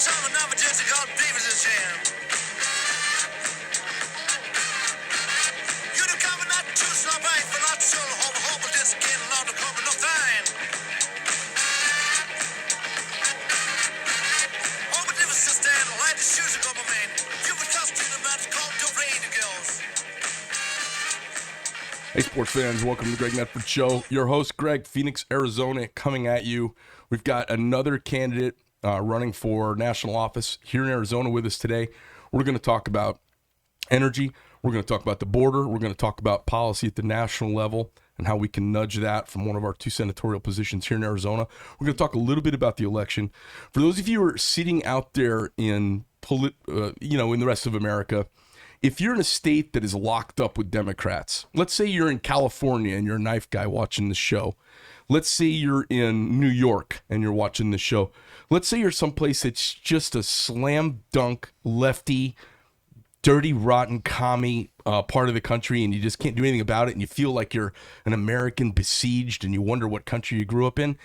time another just called Davis and Jam. You the cover not too slow, right? For not so home, just get along to cover no time. Oh, but Davis is stand, light the shoes of my man. You were tough to the match called the rain girls. Hey, sports fans, welcome to the Greg Netford Show. Your host, Greg, Phoenix, Arizona, coming at you. We've got another candidate running for national office here in Arizona with us today. We're going to talk about energy. We're going to talk about the border. We're going to talk about policy at the national level and how we can nudge that from one of our two senatorial positions here in Arizona. We're going to talk a little bit about the election. For those of you who are sitting out there in the rest of America, if you're in a state that is locked up with Democrats, let's say you're in California and you're a knife guy watching the show. Let's say you're in New York and you're watching the show. Let's say you're someplace that's just a slam dunk, lefty, dirty, rotten commie part of the country, and you just can't do anything about it, and you feel like you're an American besieged and you wonder what country you grew up in.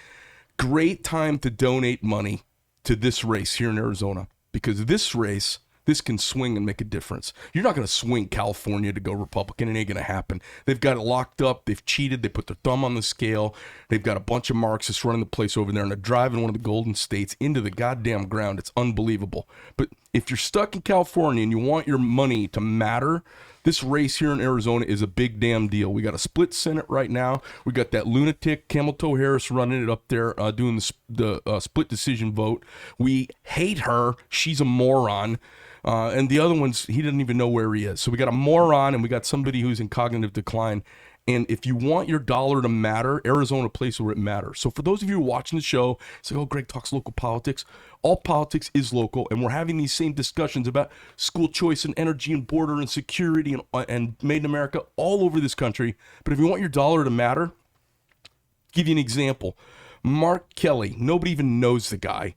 Great time to donate money to this race here in Arizona, because this race, this can swing and make a difference. You're not going to swing California to go Republican. It ain't going to happen. They've got it locked up. They've cheated. They put their thumb on the scale. They've got a bunch of Marxists running the place over there, and they're driving one of the golden states into the goddamn ground. It's unbelievable. But if you're stuck in California and you want your money to matter, this race here in Arizona is a big damn deal. We got a split Senate right now. We got that lunatic Camel Toe Harris running it up there, doing the split decision vote. We hate her. She's a moron. And the other ones, he doesn't even know where he is. So we got a moron and we got somebody who's in cognitive decline. And if you want your dollar to matter, Arizona, a place where it matters. So for those of you who are watching the show, say, oh, Greg talks local politics. All politics is local, and we're having these same discussions about school choice and energy and border and security and Made in America all over this country. But if you want your dollar to matter, I'll give you an example. Mark Kelly, nobody even knows the guy.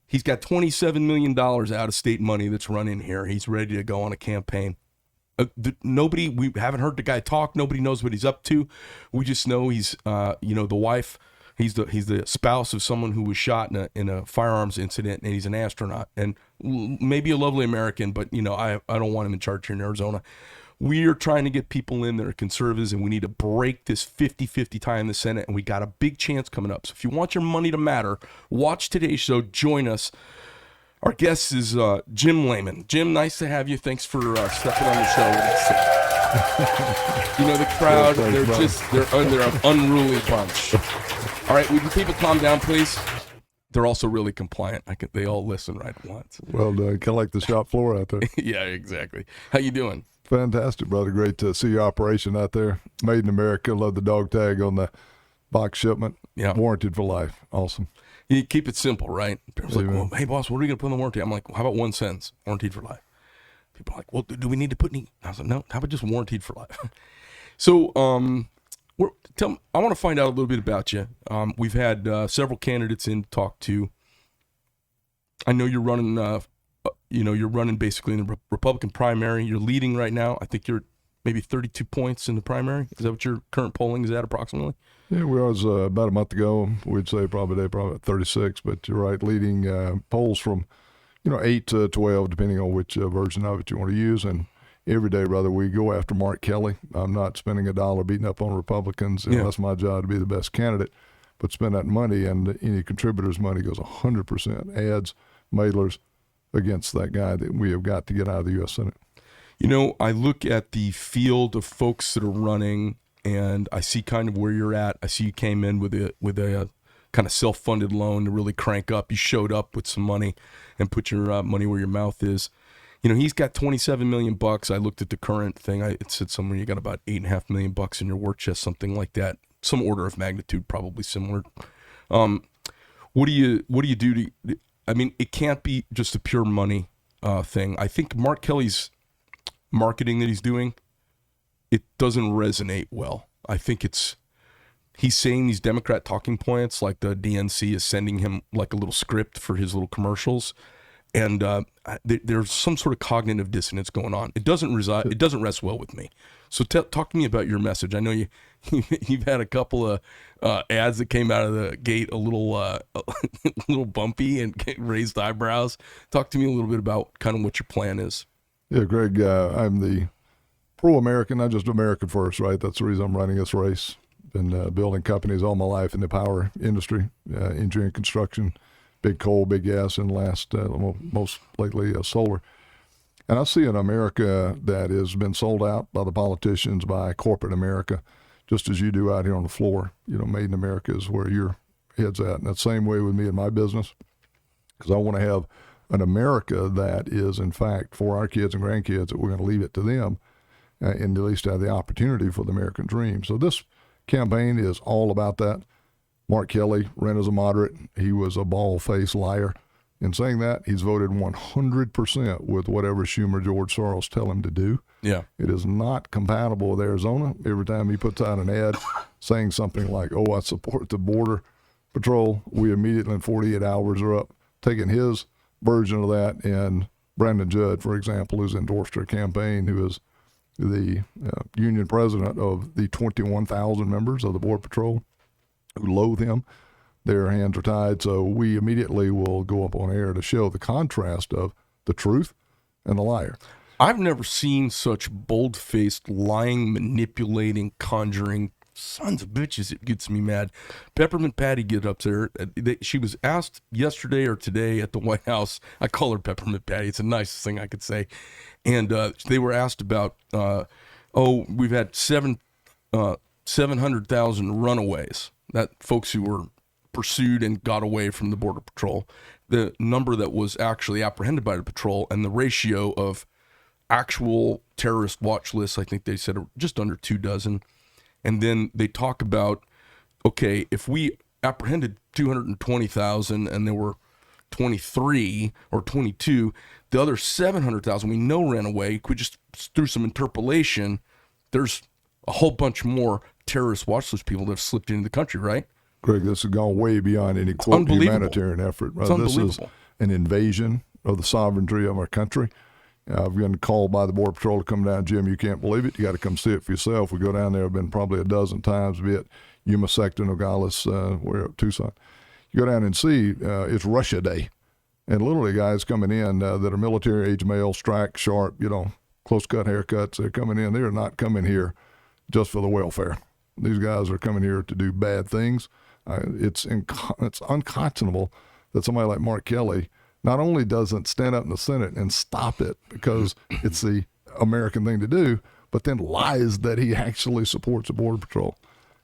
He's got $27 million out of state money that's run in here. He's ready to go on a campaign. We haven't heard the guy talk. Nobody knows what he's up to. We just know he's, the wife. He's the spouse of someone who was shot in a firearms incident, and he's an astronaut. And maybe a lovely American, but, I don't want him in charge here in Arizona. We are trying to get people in that are conservatives, and we need to break this 50-50 tie in the Senate, and we got a big chance coming up. So if you want your money to matter, watch today's show. Join us. Our guest is Jim Lamon. Jim, nice to have you. Thanks for stepping on the show with us. The crowd, they're an unruly bunch. All right, will you people calm down, please? They're also really compliant. They all listen right at once. Well done. Kind of like the shop floor out there. Yeah, exactly. How you doing? Fantastic, brother. Great to see your operation out there. Made in America. Love the dog tag on the box shipment. Yeah. Warranted for life. Awesome. You keep it simple, right? People's like, well, hey, boss, what are you going to put in the warranty? I'm like, well, how about 1 sentence? Warranted for life. People are like, well, do we need to put any? I was like, no, how about just warranted for life? So I want to find out a little bit about you. We've had several candidates in to talk to. I know you're running you're running basically in the Republican primary. You're leading right now. I think you're maybe 32 points in the primary. Is that what your current polling is at approximately? Yeah, we was about a month ago. We'd say probably at 36, but you're right, leading polls from 8 to 12, depending on which version of it you want to use. And every day, brother, we go after Mark Kelly. I'm not spending a dollar beating up on Republicans. Yeah. That's my job to be the best candidate. But spend that money, and any contributor's money goes 100%, ads, mailers, against that guy that we have got to get out of the U.S. Senate. I look at the field of folks that are running, and I see kind of where you're at. I see you came in with a kind of self-funded loan to really crank up. You showed up with some money and put your money where your mouth is. He's got $27 million. I looked at the current thing. It said somewhere you got about $8.5 million in your war chest, something like that. Some order of magnitude, probably similar. What do you do to? I mean, it can't be just a pure money thing. I think Mark Kelly's marketing that he's doing, it doesn't resonate well. I think he's saying these Democrat talking points, like the DNC is sending him like a little script for his little commercials, and there's some sort of cognitive dissonance going on. It doesn't rest well with me. So talk to me about your message. I know you you've had a couple of ads that came out of the gate a little bumpy and raised eyebrows. Talk to me a little bit about kind of what your plan is. Yeah, Greg, I'm the pro-American, not just American first, right? That's the reason I'm running this race. Been building companies all my life in the power industry, engineering, construction, big coal, big gas, and most lately solar. And I see an America that has been sold out by the politicians, by corporate America, just as you do out here on the floor. Made in America is where your head's at. And that's the same way with me and my business, because I want to have an America that is, in fact, for our kids and grandkids, that we're going to leave it to them and at least have the opportunity for the American dream. So this campaign is all about that. Mark Kelly ran as a moderate. He was a bald-faced liar. In saying that, he's voted 100% with whatever Schumer, George Soros tell him to do. Yeah. It is not compatible with Arizona. Every time he puts out an ad saying something like, oh, I support the Border Patrol, we immediately in 48 hours are up taking his version of that. And Brandon Judd, for example, who's endorsed our campaign, who is the union president of the 21,000 members of the Border Patrol who loathe him. Their hands are tied. So we immediately will go up on air to show the contrast of the truth and the liar. I've never seen such bold-faced, lying, manipulating, conjuring sons of bitches. It gets me mad. Peppermint Patty get up there. She was asked yesterday or today at the White House. I call her Peppermint Patty. It's the nicest thing I could say. And they were asked about, we've had 700,000 runaways, that folks who were pursued and got away from the Border Patrol. The number that was actually apprehended by the patrol and the ratio of actual terrorist watch lists, I think they said just under 24. And then they talk about, okay, if we apprehended 220,000 and there were 23 or 22, the other 700,000 we know ran away. We just through some interpolation, there's a whole bunch more terrorist watch list people that have slipped into the country, right? Greg, this has gone way beyond any quote humanitarian effort. Right? This is an invasion of the sovereignty of our country. I've been called by the Border Patrol to come down. Jim, you can't believe it. You got to come see it for yourself. We go down there. I've been probably a dozen times, be it Yuma Sector, Nogales, Tucson. You go down and see, it's Russia Day. And literally guys coming in that are military-age males, strike, sharp, close-cut haircuts. They're coming in. They're not coming here just for the welfare. These guys are coming here to do bad things. It's unconscionable that somebody like Mark Kelly not only doesn't stand up in the Senate and stop it because it's the American thing to do, but then lies that he actually supports the Border Patrol.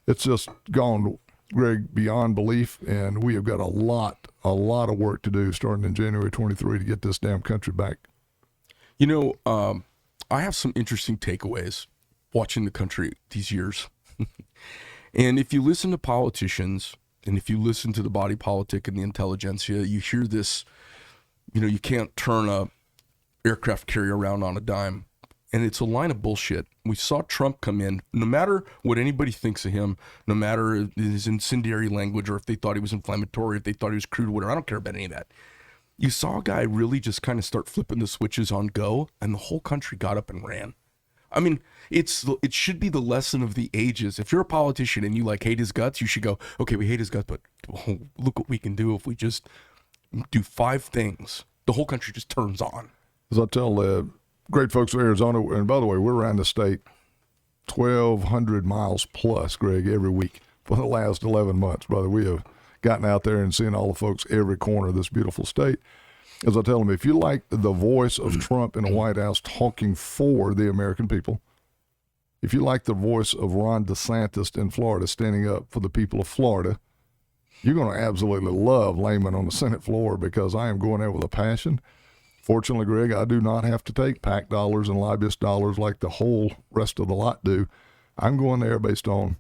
It's just gone, Greg, beyond belief, and we have got a lot of work to do starting in January 23 to get this damn country back. I have some interesting takeaways watching the country these years. And if you listen to politicians and if you listen to the body politic and the intelligentsia, you hear this, you can't turn a aircraft carrier around on a dime. And it's a line of bullshit. We saw Trump come in, no matter what anybody thinks of him, no matter his incendiary language or if they thought he was inflammatory, if they thought he was crude or whatever, I don't care about any of that. You saw a guy really just kind of start flipping the switches on go, and the whole country got up and ran. I mean, it should be the lesson of the ages. If you're a politician and you hate his guts, you should go, okay, we hate his guts, but look what we can do if we just do 5 things. The whole country just turns on. As I tell great folks of Arizona, and by the way, we're around the state 1,200 miles plus, Greg, every week for the last 11 months, brother. We have gotten out there and seen all the folks every corner of this beautiful state. As I tell them, if you like the voice of Trump in the White House talking for the American people, if you like the voice of Ron DeSantis in Florida standing up for the people of Florida, you're going to absolutely love Lamon on the Senate floor because I am going there with a passion. Fortunately, Greg, I do not have to take PAC dollars and lobbyist dollars like the whole rest of the lot do. I'm going there based on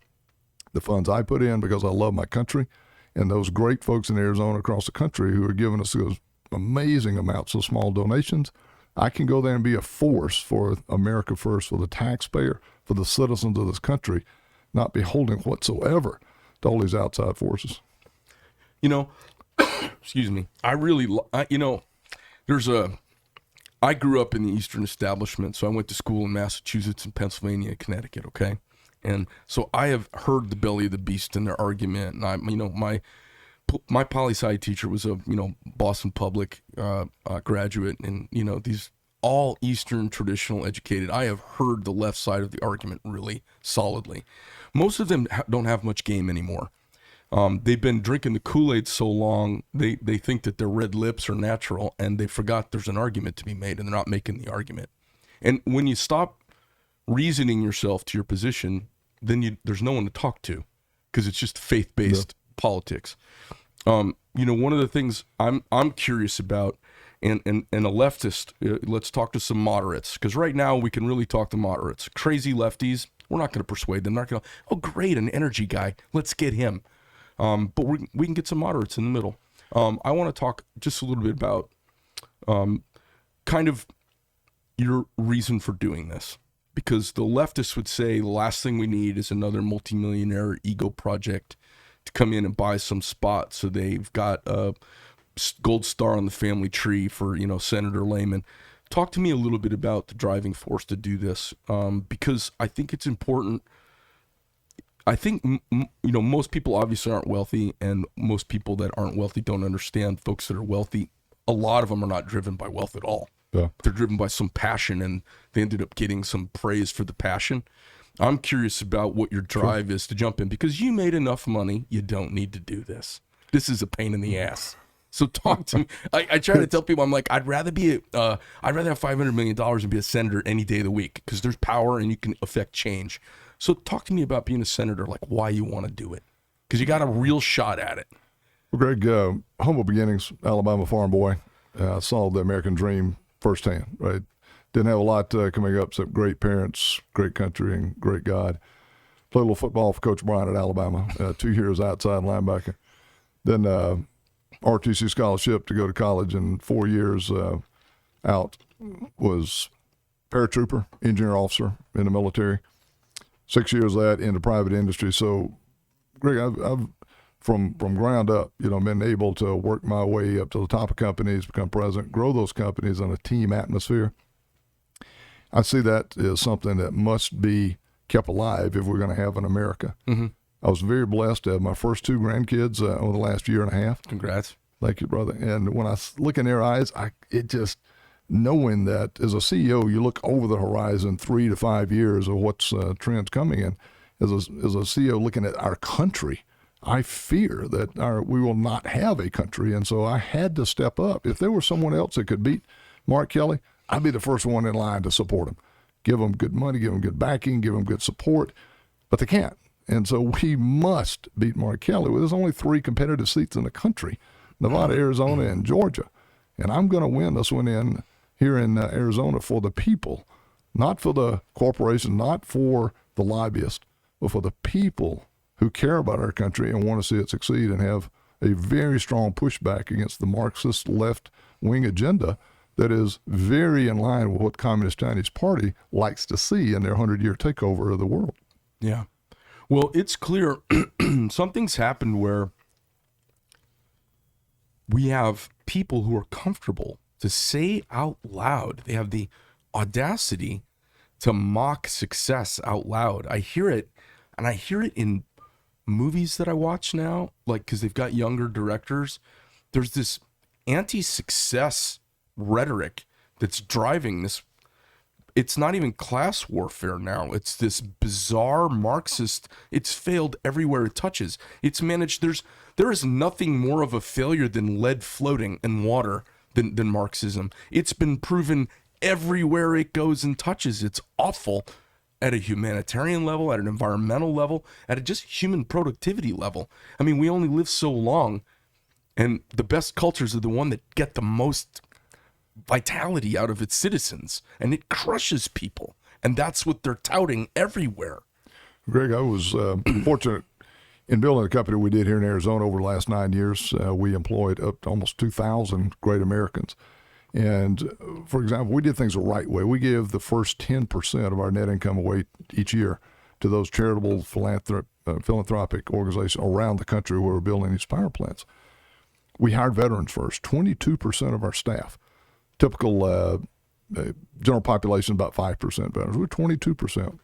the funds I put in because I love my country and those great folks in Arizona across the country who are giving us those amazing amounts of small donations. I can go there and be a force for America first, for the taxpayer, for the citizens of this country, not beholden whatsoever to all these outside forces. Excuse me. I grew up in the Eastern Establishment, so I went to school in Massachusetts and Pennsylvania and Connecticut, okay? And so I have heard the belly of the beast in their argument. And my poli-sci teacher was a, Boston Public graduate, and, these all Eastern traditional educated. I have heard the left side of the argument really solidly. Most of them don't have much game anymore. They've been drinking the Kool-Aid so long, they think that their red lips are natural, and they forgot there's an argument to be made, and they're not making the argument. And when you stop reasoning yourself to your position, then there's no one to talk to, because it's just faith-based politics. One of the things I'm curious about, and a leftist, let's talk to some moderates, because right now we can really talk to moderates. Crazy lefties, we're not going to persuade them. They're not going to, oh great, an energy guy, let's get him. But we can get some moderates in the middle. I want to talk just a little bit about kind of your reason for doing this, because the leftists would say the last thing we need is another multimillionaire ego project to come in and buy some spot so they've got a gold star on the family tree for, Senator Lamon. Talk to me a little bit about the driving force to do this, because I think it's important. I think, most people obviously aren't wealthy, and most people that aren't wealthy don't understand folks that are wealthy. A lot of them are not driven by wealth at all. Yeah. They're driven by some passion, and they ended up getting some praise for the passion. I'm curious about what your drive is to jump in, because you made enough money. You don't need to do this. This is a pain in the ass. So talk to me. I try to tell people, I'm like, I'd rather have $500 million and be a senator any day of the week, because there's power and you can affect change. So talk to me about being a senator, like why you want to do it, because you got a real shot at it. Well, Greg, humble beginnings, Alabama farm boy. I saw the American dream firsthand, right? Didn't have a lot coming up except great parents, great country, and great God. Played a little football for Coach Bryant at Alabama, 2 years outside linebacker. Then RTC scholarship to go to college, and 4 years out was paratrooper, engineer officer in the military. 6 years of that into private industry. So, Greg, I've from ground up, been able to work my way up to the top of companies, become president, grow those companies in a team atmosphere. I see that as something that must be kept alive if we're going to have an America. Mm-hmm. I was very blessed to have my first 2 grandkids over the last year and a half. Congrats. Thank you, brother. And when I look in their eyes, knowing that as a CEO, you look over the horizon 3 to 5 years of what's trends coming in. As a CEO looking at our country, I fear that we will not have a country. And so I had to step up. If there was someone else that could beat Mark Kelly, I'd be the first one in line to support him. Give him good money, give him good backing, give him good support. But they can't. And so we must beat Mark Kelly. Well, there's only 3 competitive seats in the country, Nevada, Arizona, and Georgia. And I'm going to win this one here in Arizona for the people, not for the corporation, not for the lobbyist, but for the people who care about our country and want to see it succeed and have a very strong pushback against the Marxist left-wing agenda that is very in line with what the Communist Chinese Party likes to see in their 100-year takeover of the world. Yeah. Well, it's clear something's happened where we have people who are comfortable to say out loud. They have the audacity to mock success out loud. I hear it, and I hear it in movies that I watch now, like, because they've got younger directors. There's this anti-success rhetoric that's driving this. It's not even class warfare now. It's this bizarre Marxist. It's failed everywhere it touches. It's managed. There is nothing more of a failure than lead floating in water than Marxism. It's been proven everywhere it goes and touches. It's awful at a humanitarian level, at an environmental level, at a just human productivity level. I mean, we only live so long, and the best cultures are the one that get the most vitality out of its citizens, and it crushes people. And that's what they're touting everywhere. Greg, I was fortunate in building the company we did here in Arizona over the last 9 years. We employed up to almost 2,000 great Americans. And for example, we did things the right way. We gave the first 10% of our net income away each year to those charitable philanthropic organizations around the country where we're building these power plants. We hired veterans first, 22% of our staff. Typical general population, about 5% veterans. We're 22%.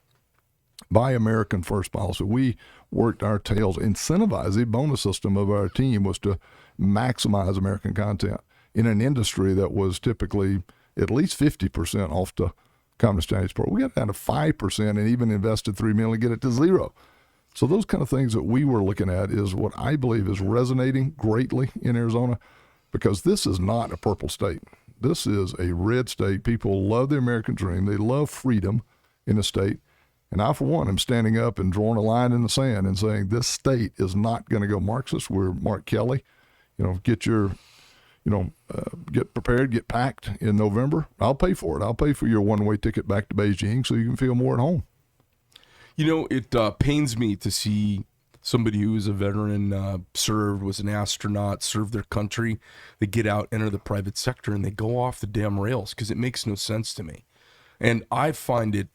Buy American First policy. We worked our tails, incentivize the bonus system of our team was to maximize American content in an industry that was typically at least 50% off the Communist Chinese part. We got down to 5% and even invested $3 million to get it to zero. So those kind of things that we were looking at is what I believe is resonating greatly in Arizona, because this is not a purple state. This is a red state. People love the American dream. They love freedom in the state. And I, for one, am standing up and drawing a line in the sand and saying this state is not going to go Marxist. We're Mark Kelly. Get prepared, get packed in November. I'll pay for it. I'll pay for your one-way ticket back to Beijing so you can feel more at home. It pains me to see somebody who is a veteran, served, was an astronaut, served their country. They get out, enter the private sector, and they go off the damn rails because it makes no sense to me. And I find it,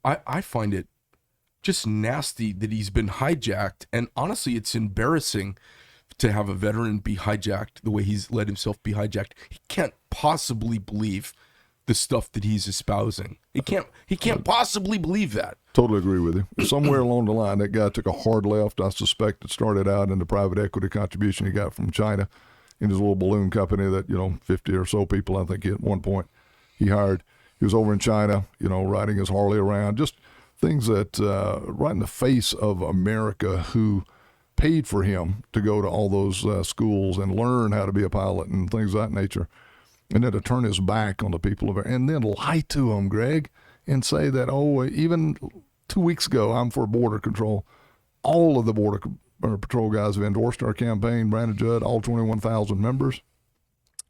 I find it just nasty that he's been hijacked. And honestly, it's embarrassing to have a veteran be hijacked the way he's let himself be hijacked. He can't possibly believe the stuff that he's espousing. He can't possibly believe that. Totally agree with you. Somewhere along the line, that guy took a hard left. I suspect it started out in the private equity contribution he got from China in his little balloon company that, 50 or so people, I think, at one point he hired. He was over in China, riding his Harley around, just things that right in the face of America, who paid for him to go to all those schools and learn how to be a pilot and things of that nature. And then to turn his back on the people of it and then lie to them, Greg, and say that, even 2 weeks ago, I'm for border control. All of the border patrol guys have endorsed our campaign. Brandon Judd, all 21,000 members.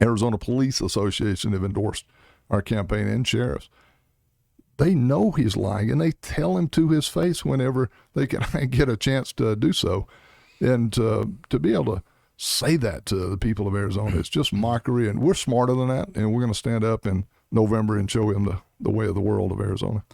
Arizona Police Association have endorsed our campaign, and sheriffs. They know he's lying, and they tell him to his face whenever they can get a chance to do so. And to be able to say that to the people of Arizona, it's just mockery, and we're smarter than that, and we're going to stand up in November and show him the way of the world of Arizona.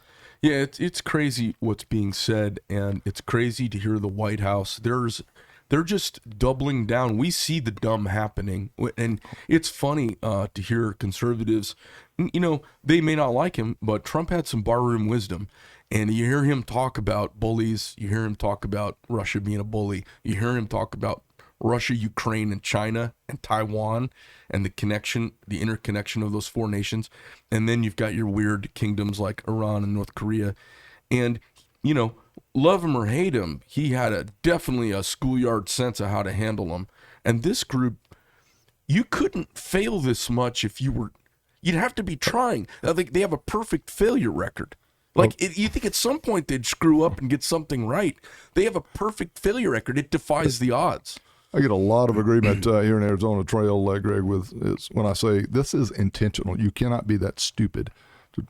Yeah, it's crazy what's being said, and it's crazy to hear the White House. They're just doubling down. We see the dumb happening, and it's funny to hear conservatives. They may not like him, but Trump had some barroom wisdom. And you hear him talk about bullies. You hear him talk about Russia being a bully. You hear him talk about Russia, Ukraine, and China, and Taiwan, and the interconnection of those four nations. And then you've got your weird kingdoms like Iran and North Korea. And, love him or hate him, he had definitely a schoolyard sense of how to handle them. And this group, you couldn't fail this much if you'd have to be trying. I think they have a perfect failure record. You think at some point they'd screw up and get something right. They have a perfect failure record. It defies the odds. I get a lot of agreement here in Arizona Trail, Greg, when I say this is intentional. You cannot be that stupid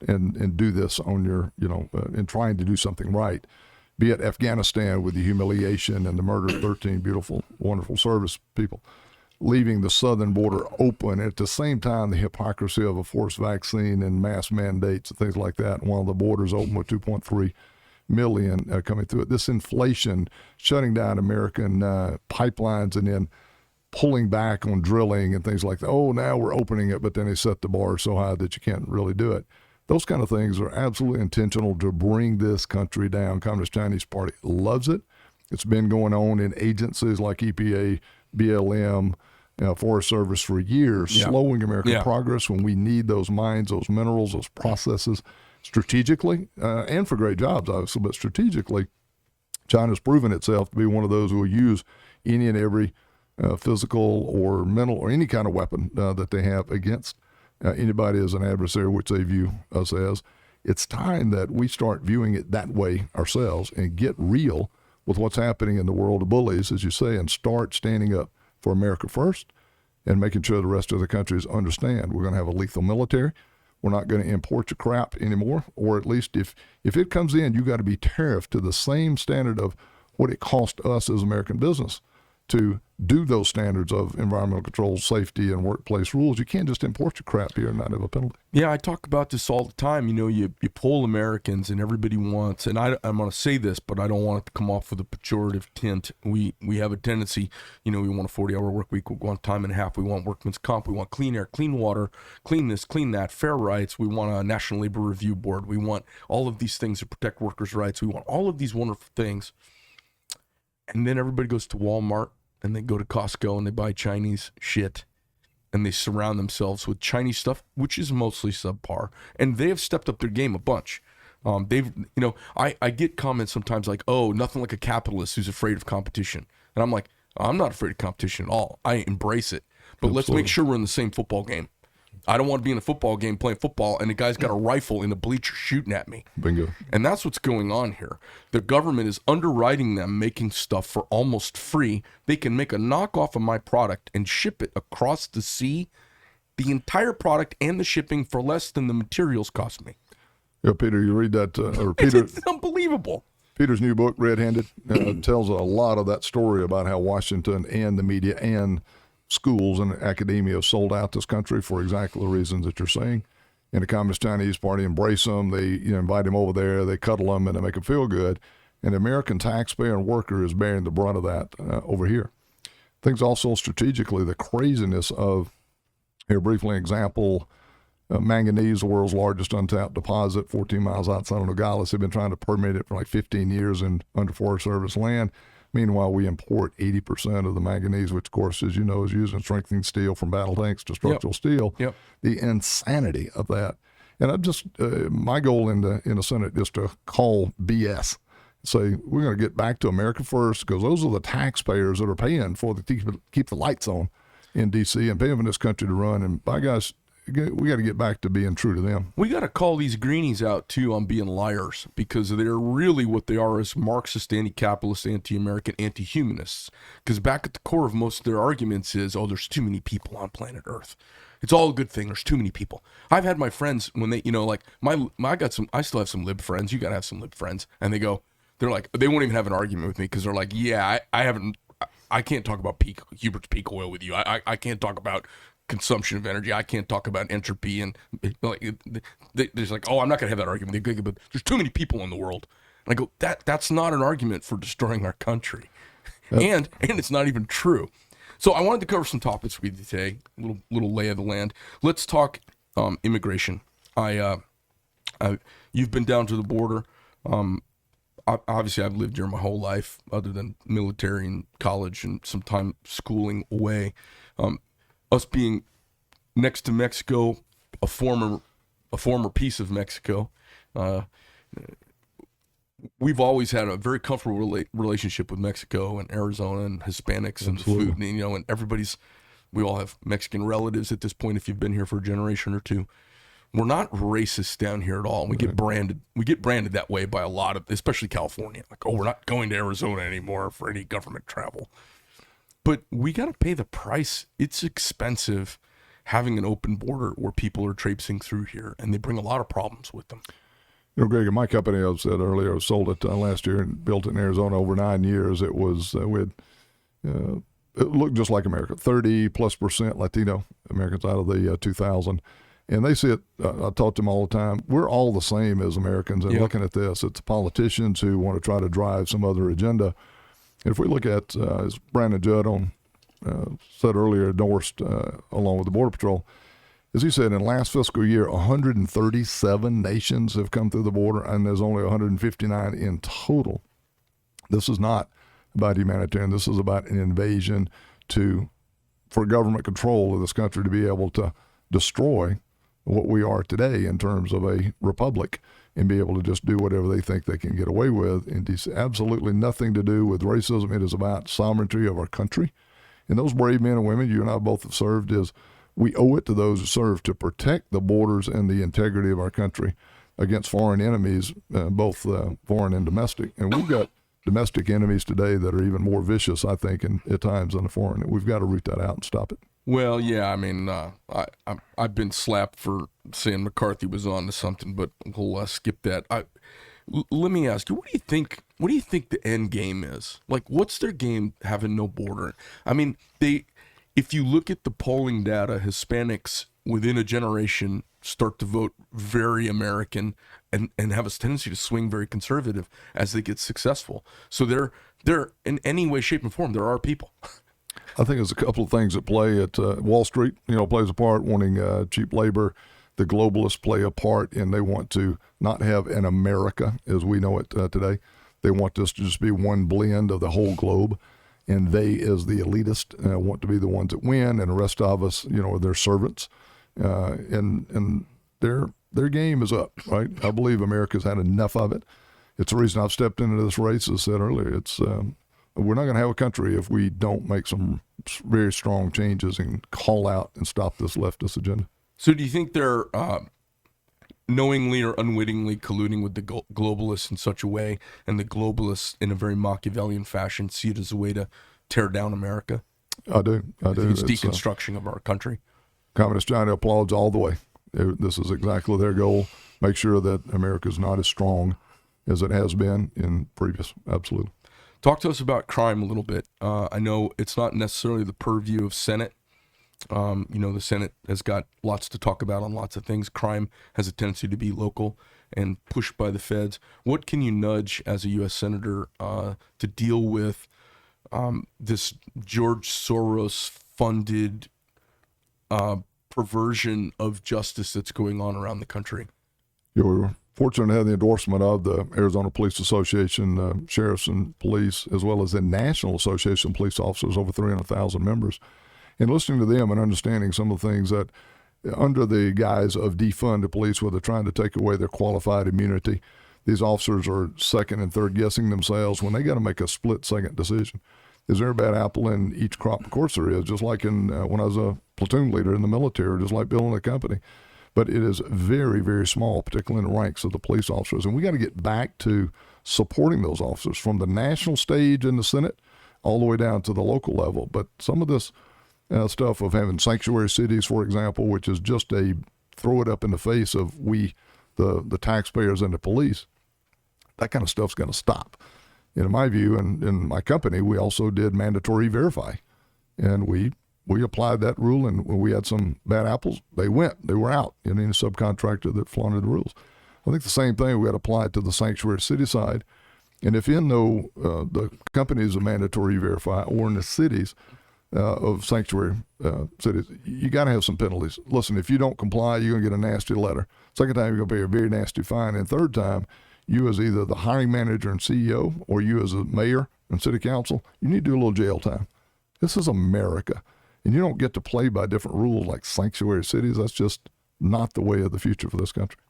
and do this on your, in trying to do something right. Be it Afghanistan with the humiliation and the murder of 13 beautiful, wonderful service people, leaving the southern border open. At the same time, the hypocrisy of a forced vaccine and mass mandates and things like that, while the border's open with 2.3 million coming through it. This inflation, shutting down American pipelines and then pulling back on drilling and things like that. Oh, now we're opening it, but then they set the bar so high that you can't really do it. Those kind of things are absolutely intentional to bring this country down. Communist Chinese Party loves it. It's been going on in agencies like EPA, BLM, Forest Service for years, slowing American progress when we need those mines, those minerals, those processes strategically, and for great jobs, obviously, but strategically, China's proven itself to be one of those who will use any and every physical or mental or any kind of weapon that they have against anybody as an adversary, which they view us as. It's time that we start viewing it that way ourselves and get real with what's happening in the world of bullies, as you say, and start standing up for America first and making sure the rest of the countries understand we're going to have a lethal military. We're not going to import your crap anymore, or at least if it comes in, you got to be tariffed to the same standard of what it cost us as American business to do those standards of environmental control, safety, and workplace rules. You can't just import your crap here and not have a penalty. Yeah, I talk about this all the time. You know, you poll Americans and everybody wants, and I'm going to say this, but I don't want it to come off with a pejorative tint. We have a tendency, you know, we want a 40-hour work week, we want time and a half, we want workman's comp, we want clean air, clean water, clean this, clean that, fair rights, we want a National Labor Review Board, we want all of these things to protect workers' rights, we want all of these wonderful things. And then everybody goes to Walmart and they go to Costco and they buy Chinese shit and they surround themselves with Chinese stuff, which is mostly subpar. And they have stepped up their game a bunch. I get comments sometimes like, oh, nothing like a capitalist who's afraid of competition. And I'm like, I'm not afraid of competition at all. I embrace it. But Absolutely. Let's make sure we're in the same football game. I don't want to be in a football game playing football and the guy's got a rifle in the bleacher shooting at me. Bingo. And that's what's going on here. The government is underwriting them, making stuff for almost free. They can make a knockoff of my product and ship it across the sea, the entire product and the shipping for less than the materials cost me. Yeah, Peter, you read that, or Peter, It's unbelievable. Peter's new book, Red-Handed, tells a lot of that story about how Washington and the media and schools and academia have sold out this country for exactly the reasons that you're saying. And the Communist Chinese Party embrace them. They invite them over there. They cuddle them and they make them feel good. And the American taxpayer and worker is bearing the brunt of that over here. Things also strategically, the craziness of, here briefly, an example, manganese, the world's largest untapped deposit, 14 miles outside of Nogales. They've been trying to permit it for like 15 years in under Forest Service land. Meanwhile, we import 80% of the manganese, which, of course, as you know, is used in strengthening steel from battle tanks to structural steel. Yep. The insanity of that. And I'm just, my goal in the Senate is to call BS. Say, we're going to get back to America first, because those are the taxpayers that are paying for keep the lights on in D.C. and paying for this country to run. And by gosh, we got to get back to being true to them. We got to call these greenies out, too, on being liars, because they're really what they are is Marxist, anti-capitalist, anti-American, anti-humanists. Because back at the core of most of their arguments is, oh, there's too many people on planet Earth. It's all a good thing. There's too many people. I've had my friends, when they, I still have some lib friends. You got to have some lib friends. And they won't even have an argument with me because they're like, yeah, I can't talk about Hubert's peak oil with you. I can't talk about consumption of energy. I can't talk about entropy, and they're like, oh, I'm not gonna have that argument. But there's too many people in the world. And I go, that's not an argument for destroying our country, and it's not even true. So I wanted to cover some topics with you today, little lay of the land. Let's talk immigration. You've been down to the border. Obviously, I've lived here my whole life, other than military and college and some time schooling away. Us being next to Mexico, a former piece of Mexico, we've always had a very comfortable relationship with Mexico and Arizona and Hispanics and food, and we all have Mexican relatives at this point. If you've been here for a generation or two, we're not racist down here at all. We get branded that way by a lot of, especially California. Like, oh, we're not going to Arizona anymore for any government travel. But we got to pay the price. It's expensive having an open border where people are traipsing through here, and they bring a lot of problems with them. Greg, in my company, I said earlier, I sold it last year and built it in Arizona over 9 years. It was, it looked just like America, 30+% Latino Americans out of the 2,000. And they see it, I talk to them all the time, we're all the same as Americans. And looking at this, it's politicians who want to try to drive some other agenda. If we look at, as Brandon Judd said earlier, endorsed along with the Border Patrol, as he said, in last fiscal year, 137 nations have come through the border, and there's only 159 in total. This is not about humanitarian. This is about an invasion for government control of this country to be able to destroy what we are today in terms of a republic and be able to just do whatever they think they can get away with. And it's absolutely nothing to do with racism. It is about sovereignty of our country. And those brave men and women you and I both have served, is we owe it to those who serve to protect the borders and the integrity of our country against foreign enemies, both foreign and domestic. And we've got domestic enemies today that are even more vicious, I think, at times than the foreign. We've got to root that out and stop it. Well, yeah, I mean, I've been slapped for saying McCarthy was on to something, but we'll skip that. Let me ask you, what do you think what do you think the end game is? Like, what's their game having no border? I mean, if you look at the polling data, Hispanics within a generation start to vote very American and have a tendency to swing very conservative as they get successful. So they're in any way, shape, and form, there are people. I think there's a couple of things at play at Wall Street, plays a part, wanting cheap labor. The globalists play a part, and they want to not have an America as we know it today. They want this to just be one blend of the whole globe. And they, as the elitist, want to be the ones that win, and the rest of us, are their servants. And their game is up, right? I believe America's had enough of it. It's the reason I've stepped into this race, as I said earlier. It's we're not going to have a country if we don't make some very strong changes and call out and stop this leftist agenda. So do you think they're knowingly or unwittingly colluding with the globalists in such a way, and the globalists in a very Machiavellian fashion see it as a way to tear down America? I do. It's deconstruction of our country. Communist China applauds all the way. This is exactly their goal. Make sure that America is not as strong as it has been in previous. Absolutely. Talk to us about crime a little bit. I know it's not necessarily the purview of Senate. The Senate has got lots to talk about on lots of things. Crime has a tendency to be local and pushed by the feds. What can you nudge as a U.S. Senator to deal with this George Soros-funded perversion of justice that's going on around the country? We were fortunate to have the endorsement of the Arizona Police Association, sheriffs and police, as well as the National Association of Police Officers, over 300,000 members. And listening to them and understanding some of the things that, under the guise of defund the police, where they're trying to take away their qualified immunity, these officers are second and third guessing themselves when they got to make a split-second decision. Is there a bad apple in each crop? Of course there is, just like when I was a platoon leader in the military, just like building a company. But it is very, very small, particularly in the ranks of the police officers. And we got to get back to supporting those officers from the national stage in the Senate all the way down to the local level. But some of this stuff of having sanctuary cities, for example, which is just a throw it up in the face of the taxpayers and the police, that kind of stuff's going to stop. And in my view, and in my company, we also did mandatory verify. And we applied that rule, and when we had some bad apples, they were out. Any subcontractor that flaunted the rules. I think the same thing we got to apply it to the sanctuary city side. And if the companies of mandatory verify, or in the cities of sanctuary cities, you got to have some penalties. Listen, if you don't comply, you're going to get a nasty letter. Second time, you're going to pay a very nasty fine. And third time, you as either the hiring manager and CEO, or you as a mayor and city council, you need to do a little jail time. This is America. And you don't get to play by different rules like sanctuary cities. That's just not the way of the future for this country.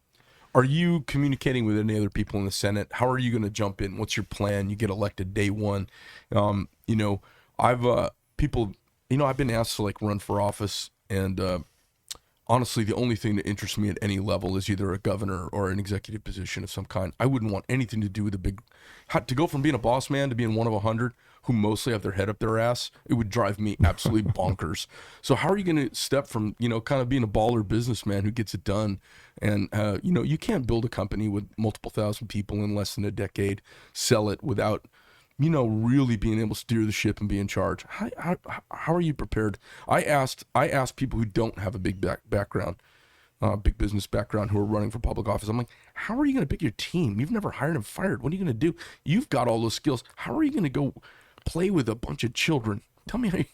Are you communicating with any other people in the Senate? How are you going to jump in? What's your plan? You get elected day one. I've been asked to run for office, and honestly, the only thing that interests me at any level is either a governor or an executive position of some kind. I wouldn't want anything to do with to go from being a boss man to being one of 100 who mostly have their head up their ass. It would drive me absolutely bonkers. So how are you going to step from, kind of being a baller businessman who gets it done? And, you can't build a company with multiple thousand people in less than a decade, sell it without, really being able to steer the ship and be in charge. How are you prepared? I asked people who don't have a big background, big business background, who are running for public office. I'm like, how are you going to pick your team? You've never hired and fired. What are you going to do? You've got all those skills. How are you going to go play with a bunch of children? Tell me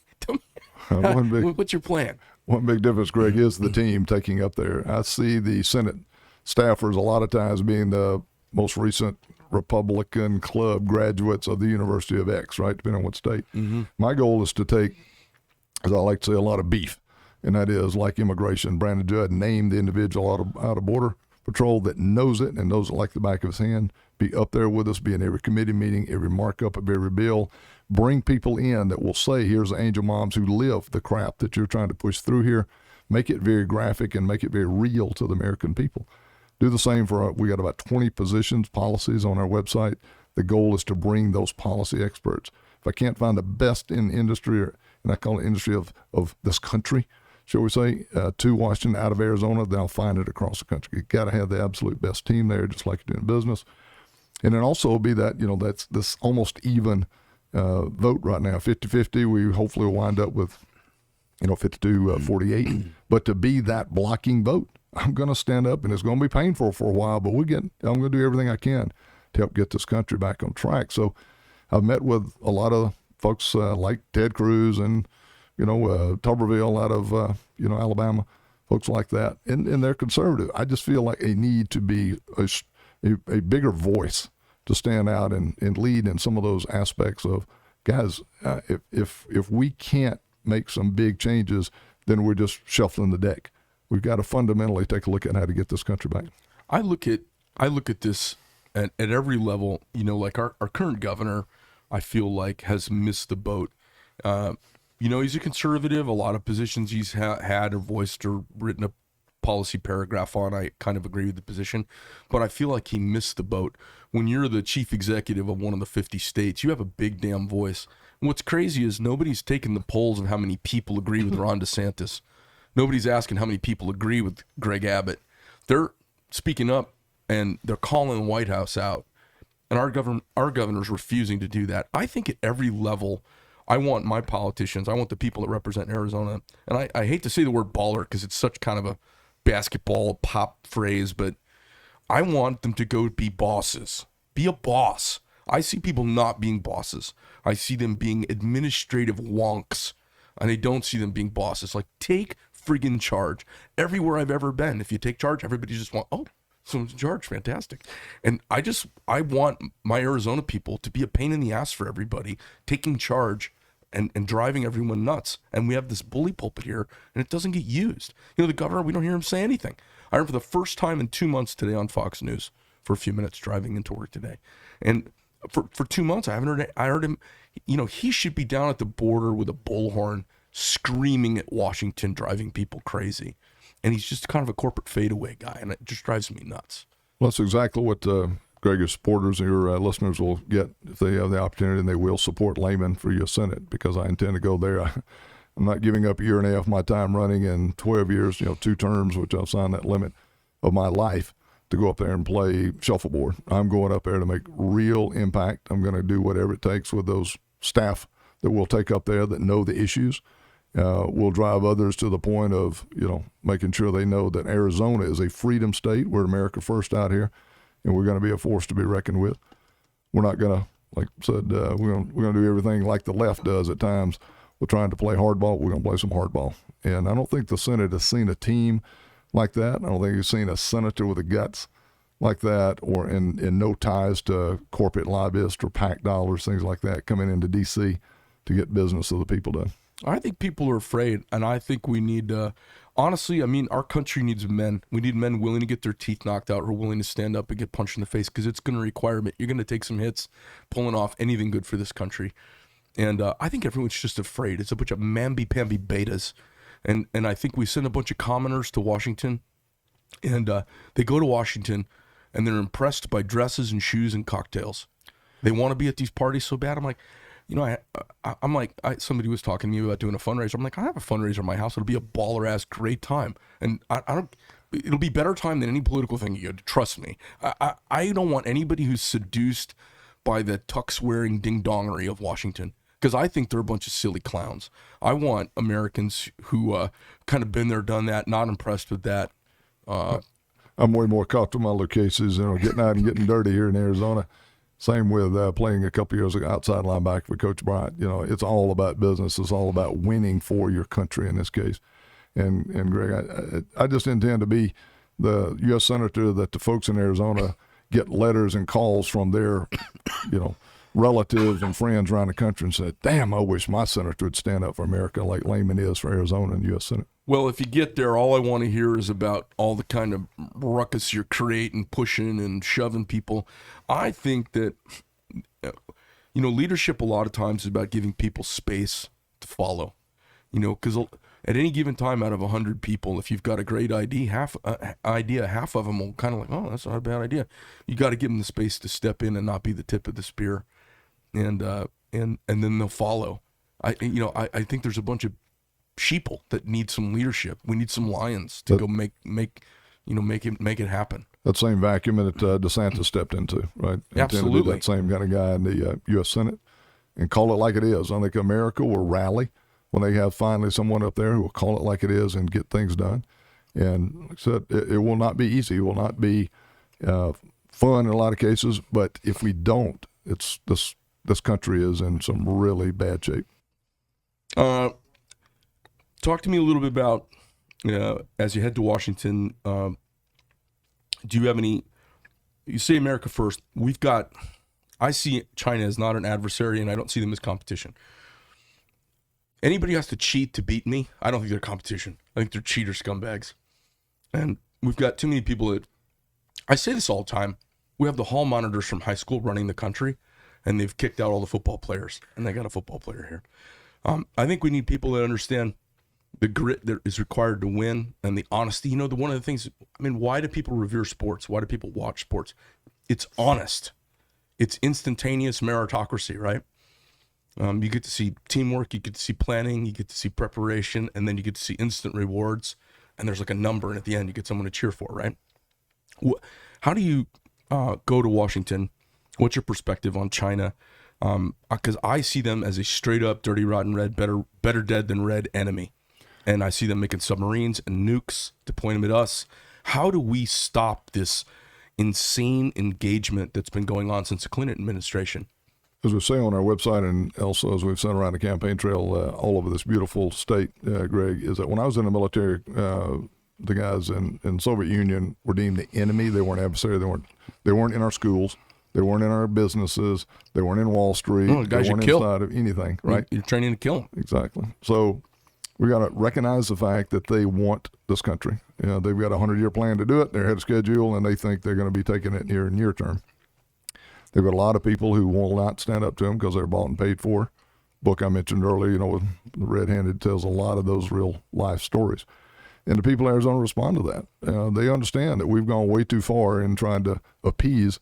what's your plan? One big difference, Greg, is the team taking up there. I see the Senate staffers a lot of times being the most recent Republican club graduates of the University of X, right, depending on what state. Mm-hmm. My goal is to take, as I like to say, a lot of beef, and that is like immigration. Brandon Judd named the individual out of Border Patrol that knows it and knows it like the back of his hand, be up there with us, be in every committee meeting, every markup of every bill, bring people in that will say, here's the angel moms who live the crap that you're trying to push through here, make it very graphic and make it very real to the American people. Do the same we got about 20 positions, policies on our website. The goal is to bring those policy experts. If I can't find the best in the industry, and I call it industry of this country, shall we say, to Washington out of Arizona, then I'll find it across the country. You got to have the absolute best team there, just like you're doing business. And then also it'll be that, that's this almost even vote right now, 50-50. We hopefully will wind up with, 52-48. But to be that blocking vote, I'm going to stand up, and it's going to be painful for a while, but I'm going to do everything I can to help get this country back on track. So I've met with a lot of folks like Ted Cruz and, Tuberville out of, Alabama, folks like that, and they're conservative. I just feel like they need to be a bigger voice to stand out and lead in some of those aspects of, guys, if we can't make some big changes, then we're just shuffling the deck. We've got to fundamentally take a look at how to get this country back. I look at this at every level. Like our current governor, I feel like has missed the boat. He's a conservative. A lot of positions he's had or voiced or written a policy paragraph on, I kind of agree with the position, but I feel like he missed the boat. When you're the chief executive of one of the 50 states, you have a big damn voice. And what's crazy is nobody's taking the polls of how many people agree with Ron DeSantis. Nobody's asking how many people agree with Greg Abbott. They're speaking up and they're calling the White House out. And our governor's refusing to do that. I think at every level, I want my politicians, I want the people that represent Arizona, and I hate to say the word baller because it's such kind of a basketball pop phrase, but I want them to go be bosses. Be a boss. I see people not being bosses. I see them being administrative wonks, and I don't see them being bosses. Like, take friggin' charge. Everywhere I've ever been, if you take charge, everybody just wants, oh, someone's in charge, fantastic. And I want my Arizona people to be a pain in the ass for everybody, taking charge and driving everyone nuts. And we have this bully pulpit here, and it doesn't get used. The governor, we don't hear him say anything. I heard for the first time in 2 months today on Fox News for a few minutes driving into work today. And for 2 months, I heard him, he should be down at the border with a bullhorn screaming at Washington, driving people crazy. And he's just kind of a corporate fadeaway guy, and it just drives me nuts. Well, that's exactly what Greg, your supporters and your listeners will get if they have the opportunity, and they will support Lamon for U.S. Senate, because I intend to go there. I'm not giving up a year and a half of my time running in 12 years, 2 terms, which I've signed that limit of my life, to go up there and play shuffleboard. I'm going up there to make real impact. I'm going to do whatever it takes with those staff that we'll take up there that know the issues. We'll drive others to the point of, making sure they know that Arizona is a freedom state. We're America first out here, and we're going to be a force to be reckoned with. We're not going to, like I said, we're going to do everything like the left does at times. We're trying to play hardball. We're going to play some hardball. And I don't think the Senate has seen a team like that. I don't think you've seen a senator with the guts like that, or in no ties to corporate lobbyists or PAC dollars, things like that, coming into D.C. to get business of the people done. I think people are afraid, and I think we need, honestly, our country needs men. We need men willing to get their teeth knocked out or willing to stand up and get punched in the face, because it's going to require it. You're going to take some hits pulling off anything good for this country. And I think everyone's just afraid. It's a bunch of mamby-pamby betas. And I think we send a bunch of commoners to Washington, and they go to Washington, and they're impressed by dresses and shoes and cocktails. They want to be at these parties so bad. I'm like, somebody was talking to me about doing a fundraiser. I'm like, I have a fundraiser in my house. It'll be a baller-ass great time. And it'll be better time than any political thing you do. Trust me. I don't want anybody who's seduced by the tux-wearing ding-dongery of Washington, because I think they're a bunch of silly clowns. I want Americans who kind of been there, done that, not impressed with that. I'm way more comfortable in other cases, getting out and getting dirty here in Arizona. Same with playing a couple years ago outside linebacker for Coach Bryant. It's all about business. It's all about winning for your country in this case. And Greg, I just intend to be the U.S. Senator that the folks in Arizona get letters and calls from their, relatives and friends around the country and say, damn, I wish my senator would stand up for America like Lamon is for Arizona and the U.S. Senate. Well, if you get there, all I want to hear is about all the kind of ruckus you're creating, pushing and shoving people. I think that, leadership a lot of times is about giving people space to follow, because at any given time out of 100 people, if you've got a great idea, half of them will kind of like, oh, that's not a bad idea. You got to give them the space to step in and not be the tip of the spear, and then they'll follow. I think there's a bunch of sheeple that need some leadership. We need some lions to go make it happen. that same vacuum that DeSantis stepped into, right? Absolutely. To be that same kind of guy in the U.S. Senate and call it like it is. I think America will rally when they have finally someone up there who will call it like it is and get things done. And like I said, it will not be easy. It will not be fun in a lot of cases. But if we don't, it's this country is in some really bad shape. Talk to me a little bit about, as you head to Washington, do you have any, you say America first, I see China as not an adversary and I don't see them as competition. Anybody who has to cheat to beat me, I don't think they're competition. I think they're cheater scumbags. And we've got too many people that, I say this all the time, we have the hall monitors from high school running the country and they've kicked out all the football players and they got a football player here. I think we need people that understand the grit that is required to win and the honesty. One of the things, why do people revere sports? Why do people watch sports? It's honest. It's instantaneous meritocracy, right? You get to see teamwork, you get to see planning, you get to see preparation, and then you get to see instant rewards. And there's like a number, and at the end, you get someone to cheer for, right? How do you go to Washington? What's your perspective on China? Because I see them as a straight up, dirty, rotten, red, better dead than red enemy. And I see them making submarines and nukes, deploying them at us. How do we stop this insane engagement that's been going on since the Clinton administration? As we say on our website and also as we've sent around the campaign trail all over this beautiful state, Greg, is that when I was in the military, the guys in Soviet Union were deemed the enemy. They weren't adversary. They weren't in our schools. They weren't in our businesses. They weren't in Wall Street. The guys they weren't inside of anything, right? You're training to kill them. Exactly. So we got to recognize the fact that they want this country. They've got a 100-year plan to do it. They're ahead of schedule, and they think they're going to be taking it near term. They've got a lot of people who will not stand up to them because they're bought and paid for. Book I mentioned earlier, with the Red Handed, tells a lot of those real life stories. And the people in Arizona respond to that. They understand that we've gone way too far in trying to appease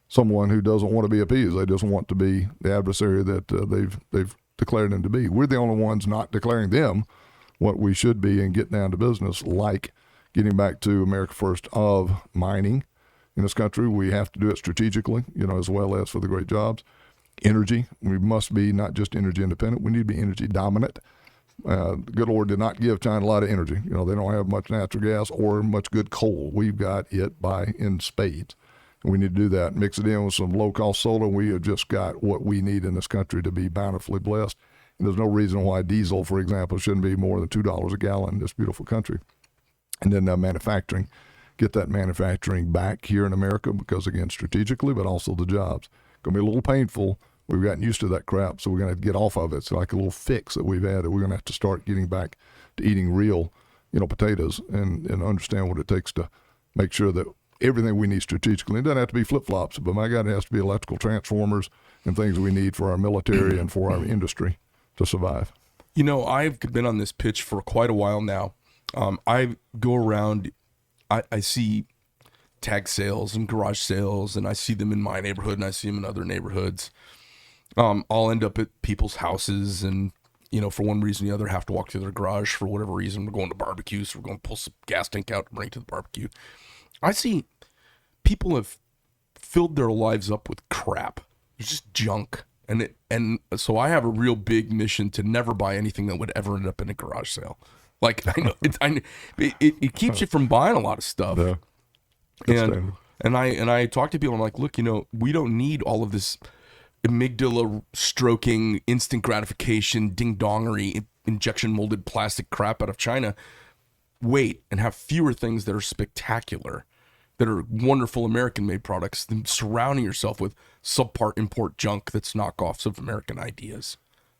someone who doesn't want to be appeased. They just want to be the adversary that they've declared them to be. We're the only ones not declaring them what we should be and get down to business, like getting back to America first of mining in this country. We have to do it strategically, as well as for the great jobs. Energy, we must be not just energy independent, we need to be energy dominant. The good Lord did not give China a lot of energy. They don't have much natural gas or much good coal. We've got it in spades. And we need to do that, mix it in with some low-cost solar. We have just got what we need in this country to be bountifully blessed. And there's no reason why diesel, for example, shouldn't be more than $2 a gallon in this beautiful country. And then manufacturing, get that manufacturing back here in America because, again, strategically, but also the jobs. Going to be a little painful. We've gotten used to that crap, so we're going to have to get off of it. It's like a little fix that we've had that we're going to have to start getting back to eating real, potatoes and understand what it takes to make sure that everything we need strategically. It doesn't have to be flip-flops, but my God, it has to be electrical transformers and things we need for our military and for our industry to survive. I've been on this pitch for quite a while now. I go around, I see tag sales and garage sales, and I see them in my neighborhood and I see them in other neighborhoods. I'll end up at people's houses and, for one reason or the other, have to walk through their garage for whatever reason. We're going to barbecue, so we're going to pull some gas tank out and bring it to the barbecue. I see people have filled their lives up with crap. It's just junk. And so I have a real big mission to never buy anything that would ever end up in a garage sale. Like, I know it keeps you from buying a lot of stuff. Yeah. And I talk to people, I'm like, look, we don't need all of this amygdala stroking, instant gratification, ding-dongery, injection molded plastic crap out of China. Wait and have fewer things that are spectacular, that are wonderful American-made products, than surrounding yourself with subpar import junk that's knockoffs of American ideas.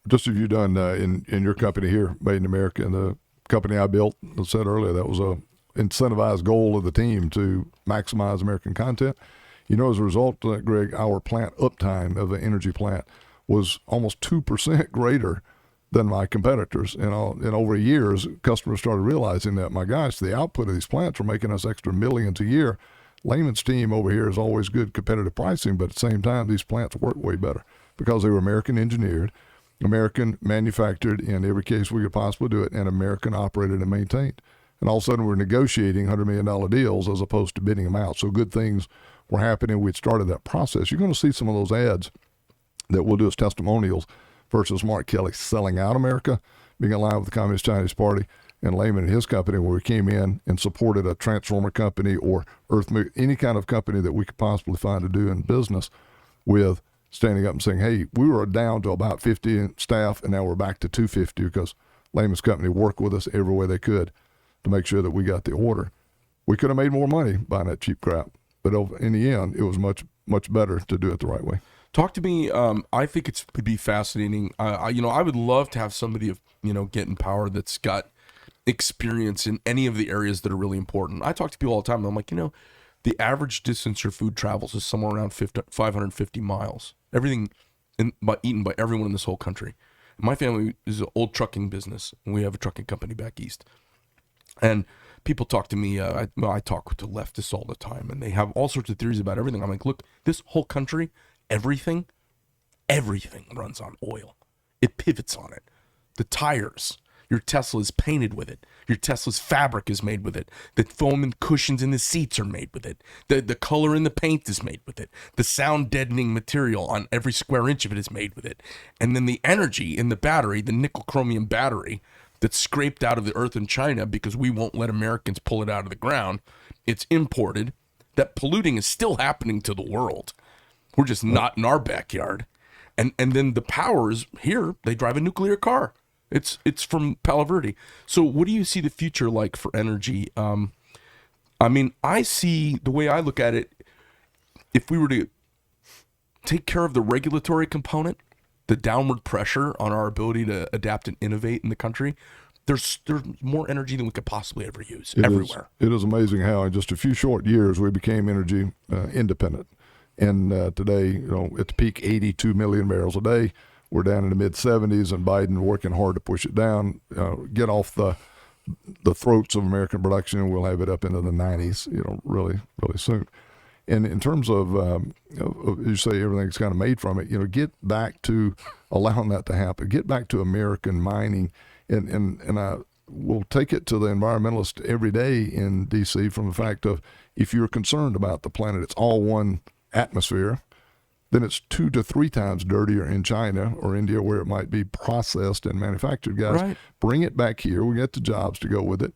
Just as you've done in your company here, Made in America, and the company I built, I said earlier, that was a incentivized goal of the team to maximize American content. As a result of that, Greg, our plant uptime of an energy plant was almost 2% greater than my competitors. And over years, customers started realizing that, my gosh, the output of these plants are making us extra millions a year. Layman's team over here is always good competitive pricing, but at the same time, these plants work way better because they were American engineered, American manufactured in every case we could possibly do it, and American operated and maintained. And all of a sudden we're negotiating $100 million deals as opposed to bidding them out. So good things were happening. We'd started that process. You're going to see some of those ads that we'll do as testimonials versus Mark Kelly selling out America, being aligned with the Communist Chinese Party, and Lamon and his company, where we came in and supported a transformer company or any kind of company that we could possibly find to do in business with, standing up and saying, hey, we were down to about 50 staff, and now we're back to 250 because Lamon's company worked with us every way they could to make sure that we got the order. We could have made more money buying that cheap crap, but in the end, it was much, much better to do it the right way. Talk to me. I think it would be fascinating. I would love to have somebody, get in power that's got experience in any of the areas that are really important. I talk to people all the time, and I'm like, the average distance your food travels is somewhere around 550 miles. Everything eaten by everyone in this whole country. My family is an old trucking business, and we have a trucking company back east. And people talk to me, I talk to leftists all the time, and they have all sorts of theories about everything. I'm like, look, this whole country, everything runs on oil. It pivots on it. The tires, your Tesla is painted with it. Your Tesla's fabric is made with it. The foam and cushions in the seats are made with it. The color in the paint is made with it. The sound deadening material on every square inch of it is made with it. And then the energy in the battery, the nickel chromium battery that's scraped out of the earth in China because we won't let Americans pull it out of the ground, it's imported. That polluting is still happening to the world. We're just not in our backyard. And then the power is here. They drive a nuclear car. It's from Palo Verde. So what do you see the future like for energy? I see, the way I look at it, if we were to take care of the regulatory component, the downward pressure on our ability to adapt and innovate in the country, there's more energy than we could possibly ever use everywhere. It is amazing how in just a few short years we became energy independent. And today, at the peak, 82 million barrels a day. We're down in the mid-70s, and Biden working hard to push it down, get off the throats of American production, and we'll have it up into the 90s, really, really soon. And in terms of you say everything's kind of made from it, get back to allowing that to happen. Get back to American mining, and I will take it to the environmentalist every day in D.C. from the fact of, if you're concerned about the planet, it's all one atmosphere, then it's 2 to 3 times dirtier in China or India, where it might be processed and manufactured. Guys, right. Bring it back here. We get the jobs to go with it.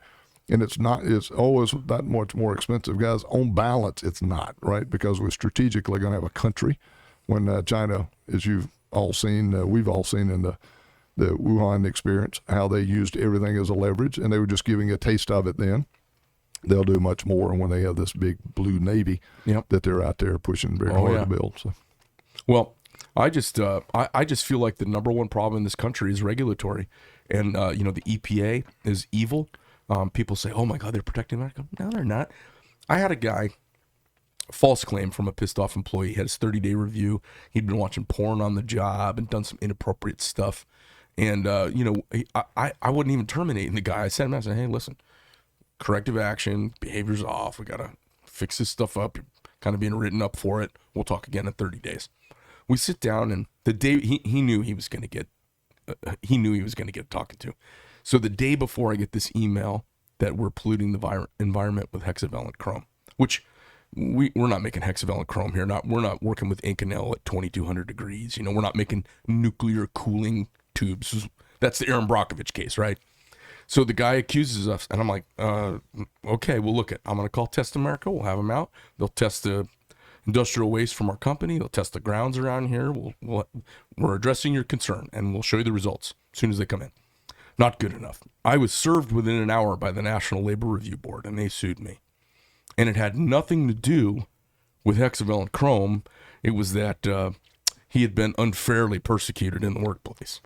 And it's always that much more expensive. Guys, on balance, it's not, right? Because we're strategically going to have a country when China, as you've all seen, we've all seen in the Wuhan experience, how they used everything as a leverage, and they were just giving a taste of it then. They'll do much more when they have this big blue navy that they're out there pushing very hard to build. So. Well, I just feel like the number one problem in this country is regulatory, and the EPA is evil. People say, "Oh my God, they're protecting America." No, they're not. I had a guy, false claim from a pissed off employee. He had his 30-day review. He'd been watching porn on the job and done some inappropriate stuff, and I wasn't even terminating the guy. I sent him out and said, "Hey, listen, corrective action, behavior's off. We gotta fix this stuff up. You're kind of being written up for it. We'll talk again in 30 days." We sit down, and the day he knew he was going to get, talking to. So the day before, I get this email that we're polluting the environment with hexavalent chrome, which we're not making hexavalent chrome here. We're not working with Inconel at 2,200 degrees. We're not making nuclear cooling tubes. That's the Aaron Brockovich case, right? So the guy accuses us, and I'm like, okay, well, look, I'm going to call Test America. We'll have them out. They'll test the industrial waste from our company. They'll test the grounds around here. We're addressing your concern, and we'll show you the results as soon as they come in. Not good enough. I was served within an hour by the National Labor Review Board, and they sued me. And it had nothing to do with hexavalent chrome. It was that he had been unfairly persecuted in the workplace.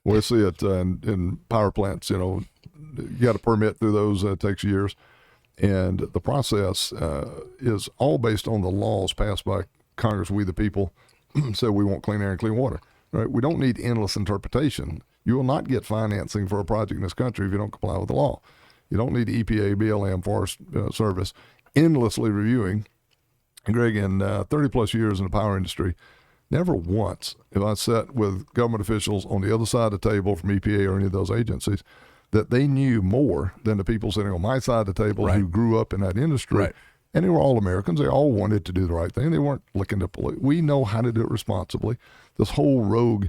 We see it in power plants. You got a permit through those. It takes years. And the process is all based on the laws passed by Congress. We the people said we want clean air and clean water. Right? We don't need endless interpretation. You will not get financing for a project in this country if you don't comply with the law. You don't need EPA, BLM, Forest Service endlessly reviewing. And Greg, in 30 plus years in the power industry, never once have I sat with government officials on the other side of the table from EPA or any of those agencies that they knew more than the people sitting on my side of the table Right. who grew up in that industry. Right. And they were all Americans. They all wanted to do the right thing. They weren't looking to pollute. We know how to do it responsibly. This whole rogue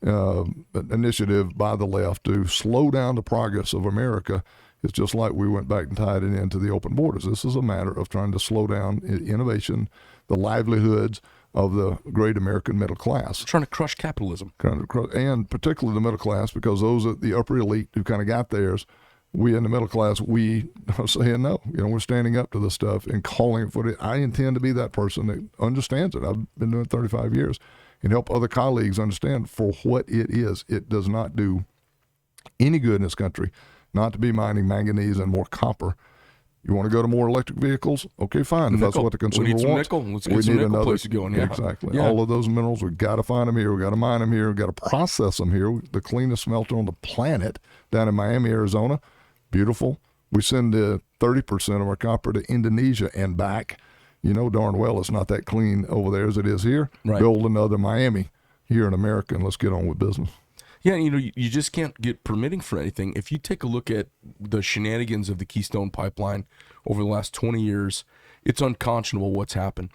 initiative by the left to slow down the progress of America is just like we went back and tied it into the open borders. This is a matter of trying to slow down innovation, the livelihoods of the great American middle class. Trying to crush capitalism. And particularly the middle class, because those are the upper elite who kind of got theirs. We in the middle class, we are saying no. We're standing up to this stuff and calling it for it. I intend to be that person that understands it. I've been doing it 35 years and help other colleagues understand for what it is. It does not do any good in this country not to be mining manganese and more copper. You want to go to more electric vehicles? Okay, fine. If that's what the consumer we need some wants. nickel. Let's get some nickel places going. Yeah. Exactly. Yeah. All of those minerals, we've got to find them here. We've got to mine them here. We've got to process them here. The cleanest smelter on the planet down in Miami, Arizona. Beautiful. We send 30% of our copper to Indonesia and back. You know darn well it's not that clean over there as it is here. Right. Build another Miami here in America and let's get on with business. Yeah, you just can't get permitting for anything. If you take a look at the shenanigans of the Keystone Pipeline over the last 20 years, it's unconscionable what's happened.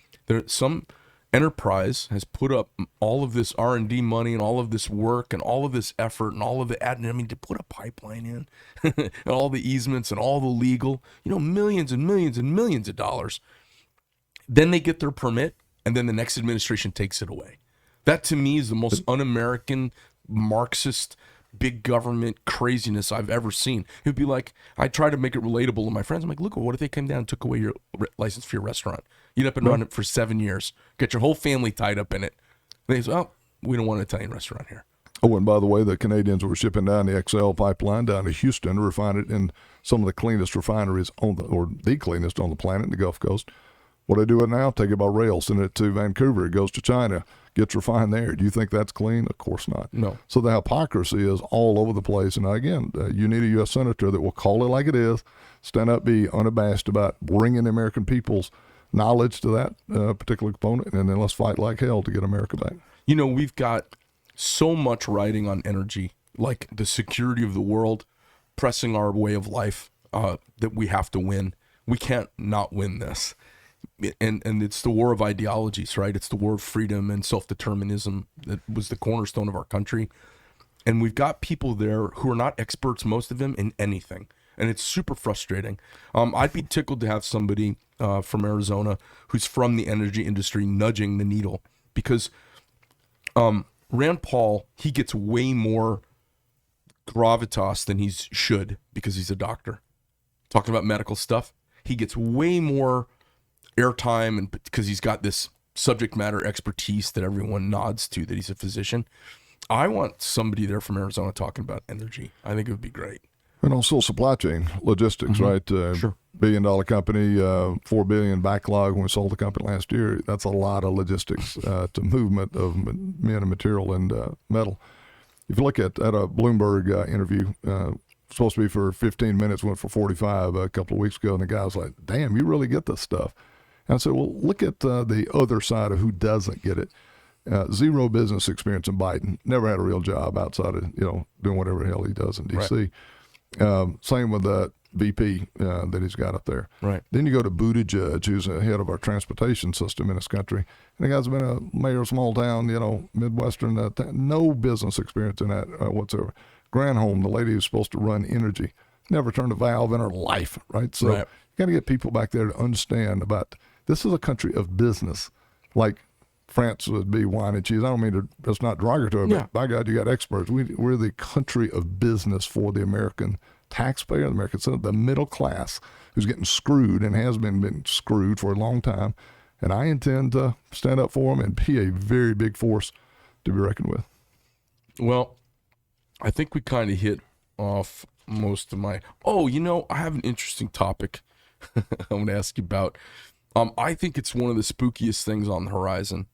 Some enterprise has put up all of this R&D money and all of this work and all of this effort and all of the admin. I mean, to put a pipeline in and all the easements and all the legal, millions and millions and millions of dollars. Then they get their permit and then the next administration takes it away. That to me is the most un-American, Marxist, big government craziness I've ever seen. It would be like, I try to make it relatable to my friends. I'm like, look, what if they came down and took away your license for your restaurant? You'd up and run it for 7 years. Get your whole family tied up in it. And they say, oh, we don't want an Italian restaurant here. Oh, and by the way, the Canadians were shipping down the XL pipeline down to Houston to refine it in some of the cleanest refineries or the cleanest on the planet in the Gulf Coast. What do they do it now? Take it by rail, send it to Vancouver. It goes to China, gets refined there. Do you think that's clean? Of course not. No. So the hypocrisy is all over the place. And again, you need a U.S. senator that will call it like it is, stand up, be unabashed about bringing the American people's knowledge to that particular component, and then let's fight like hell to get America back. We've got so much riding on energy, like the security of the world, pressing our way of life, that we have to win. We can't not win this. And it's the war of ideologies, right? It's the war of freedom and self-determinism that was the cornerstone of our country. And we've got people there who are not experts, most of them, in anything. And it's super frustrating. I'd be tickled to have somebody from Arizona who's from the energy industry nudging the needle, because Rand Paul, he gets way more gravitas than he should because he's a doctor. Talking about medical stuff, he gets way more airtime, and because he's got this subject matter expertise that everyone nods to, that he's a physician. I want somebody there from Arizona talking about energy. I think it would be great. And also supply chain logistics, right? Sure. $1 billion company, $4 billion backlog when we sold the company last year. That's a lot of logistics to movement of men and material and metal. If you look at a Bloomberg interview, supposed to be for 15 minutes, went for 45 a couple of weeks ago, and the guy was like, damn, you really get this stuff. And I said, well, look at the other side of who doesn't get it. Zero business experience in Biden. Never had a real job outside of, doing whatever the hell he does in D.C. Right. Same with the VP that he's got up there. Right. Then you go to Buttigieg, who's the head of our transportation system in this country. And the guy's been a mayor of a small town, Midwestern, no business experience in that whatsoever. Granholm, the lady who's supposed to run energy, never turned a valve in her life, right? So you got to get people back there to understand about this is a country of business, like France would be wine and cheese. I don't mean to, it's not derogatory, but by God, you got experts. We're the country of business for the American taxpayer, the American citizen, the middle class who's getting screwed and has been screwed for a long time. And I intend to stand up for them and be a very big force to be reckoned with. Well, I think we kind of hit off most of my... I have an interesting topic I want to ask you about. I think it's one of the spookiest things on the horizon.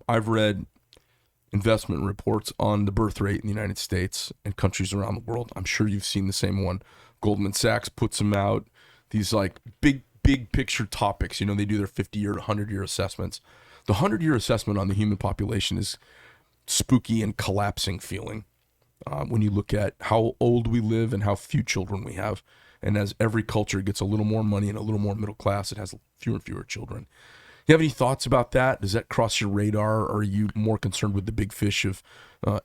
I've read investment reports on the birth rate in the United States and countries around the world. I'm sure you've seen the same one. Goldman Sachs puts them out. These like big picture topics. They do their 50-year, 100-year assessments. The 100-year assessment on the human population is spooky and collapsing feeling. when you look at how old we live and how few children we have. And as every culture gets a little more money and a little more middle class, it has fewer and fewer children. You have any thoughts about that? Does that cross your radar, or are you more concerned with the big fish of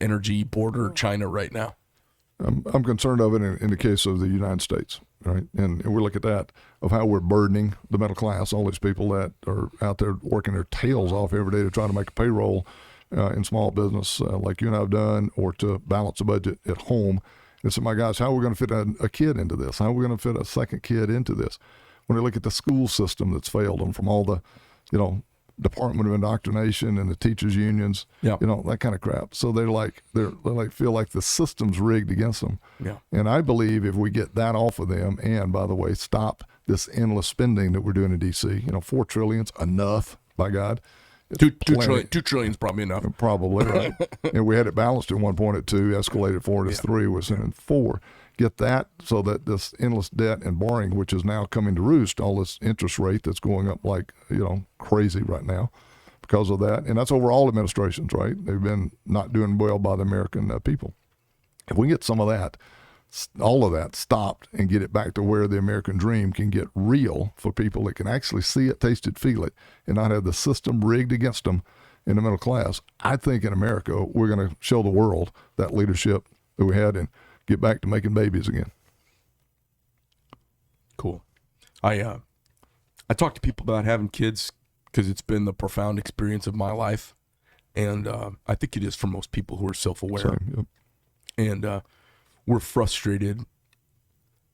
energy border China right now? I'm concerned of it in the case of the United States, right? And we look at that, of how we're burdening the middle class, all these people that are out there working their tails off every day to try to make a payroll in small business like you and I have done, or to balance a budget at home. And so, my gosh, how are we going to fit a kid into this? How are we going to fit a second kid into this? When they look at the school system that's failed them, from all the, Department of Indoctrination and the teachers unions, that kind of crap. So they feel like the system's rigged against them. Yeah. And I believe if we get that off of them, and by the way, stop this endless spending that we're doing in D.C., $4 trillion's enough, by God. $2 trillion is probably enough. Probably, right? And we had it balanced at one point at 2, escalated forward to 3, was in 4. Get that, so that this endless debt and borrowing, which is now coming to roost, all this interest rate that's going up like, crazy right now because of that. And that's over all administrations, right? They've been not doing well by the American people. If we get some of that, all of that stopped, and get it back to where the American dream can get real for people that can actually see it, taste it, feel it, and not have the system rigged against them in the middle class, I think in America we're going to show the world that leadership that we had and get back to making babies again. Cool. I talk to people about having kids because it's been the profound experience of my life, and I think it is for most people who are self-aware. Same, yep. And we're frustrated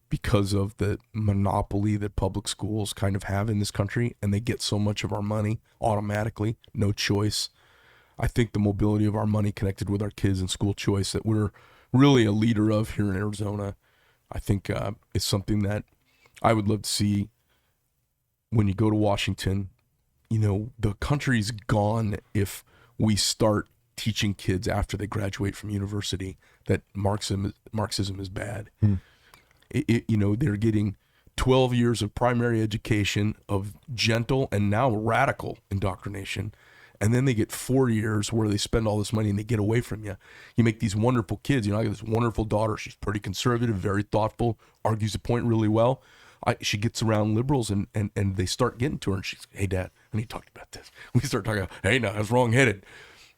because of the monopoly that public schools kind of have in this country, and they get so much of our money automatically, no choice. I think the mobility of our money connected with our kids and school choice that we're really a leader of here in Arizona, I think is something that I would love to see when you go to Washington. The country's gone if we start teaching kids after they graduate from university that Marxism is bad. They're getting 12 years of primary education of gentle and now radical indoctrination. And then they get 4 years where they spend all this money and they get away from you. You make these wonderful kids. I got this wonderful daughter. She's pretty conservative, very thoughtful, argues a point really well. She gets around liberals and they start getting to her. And she's, hey, Dad, I need to talk about this. We start talking, hey, no, that's wrong-headed.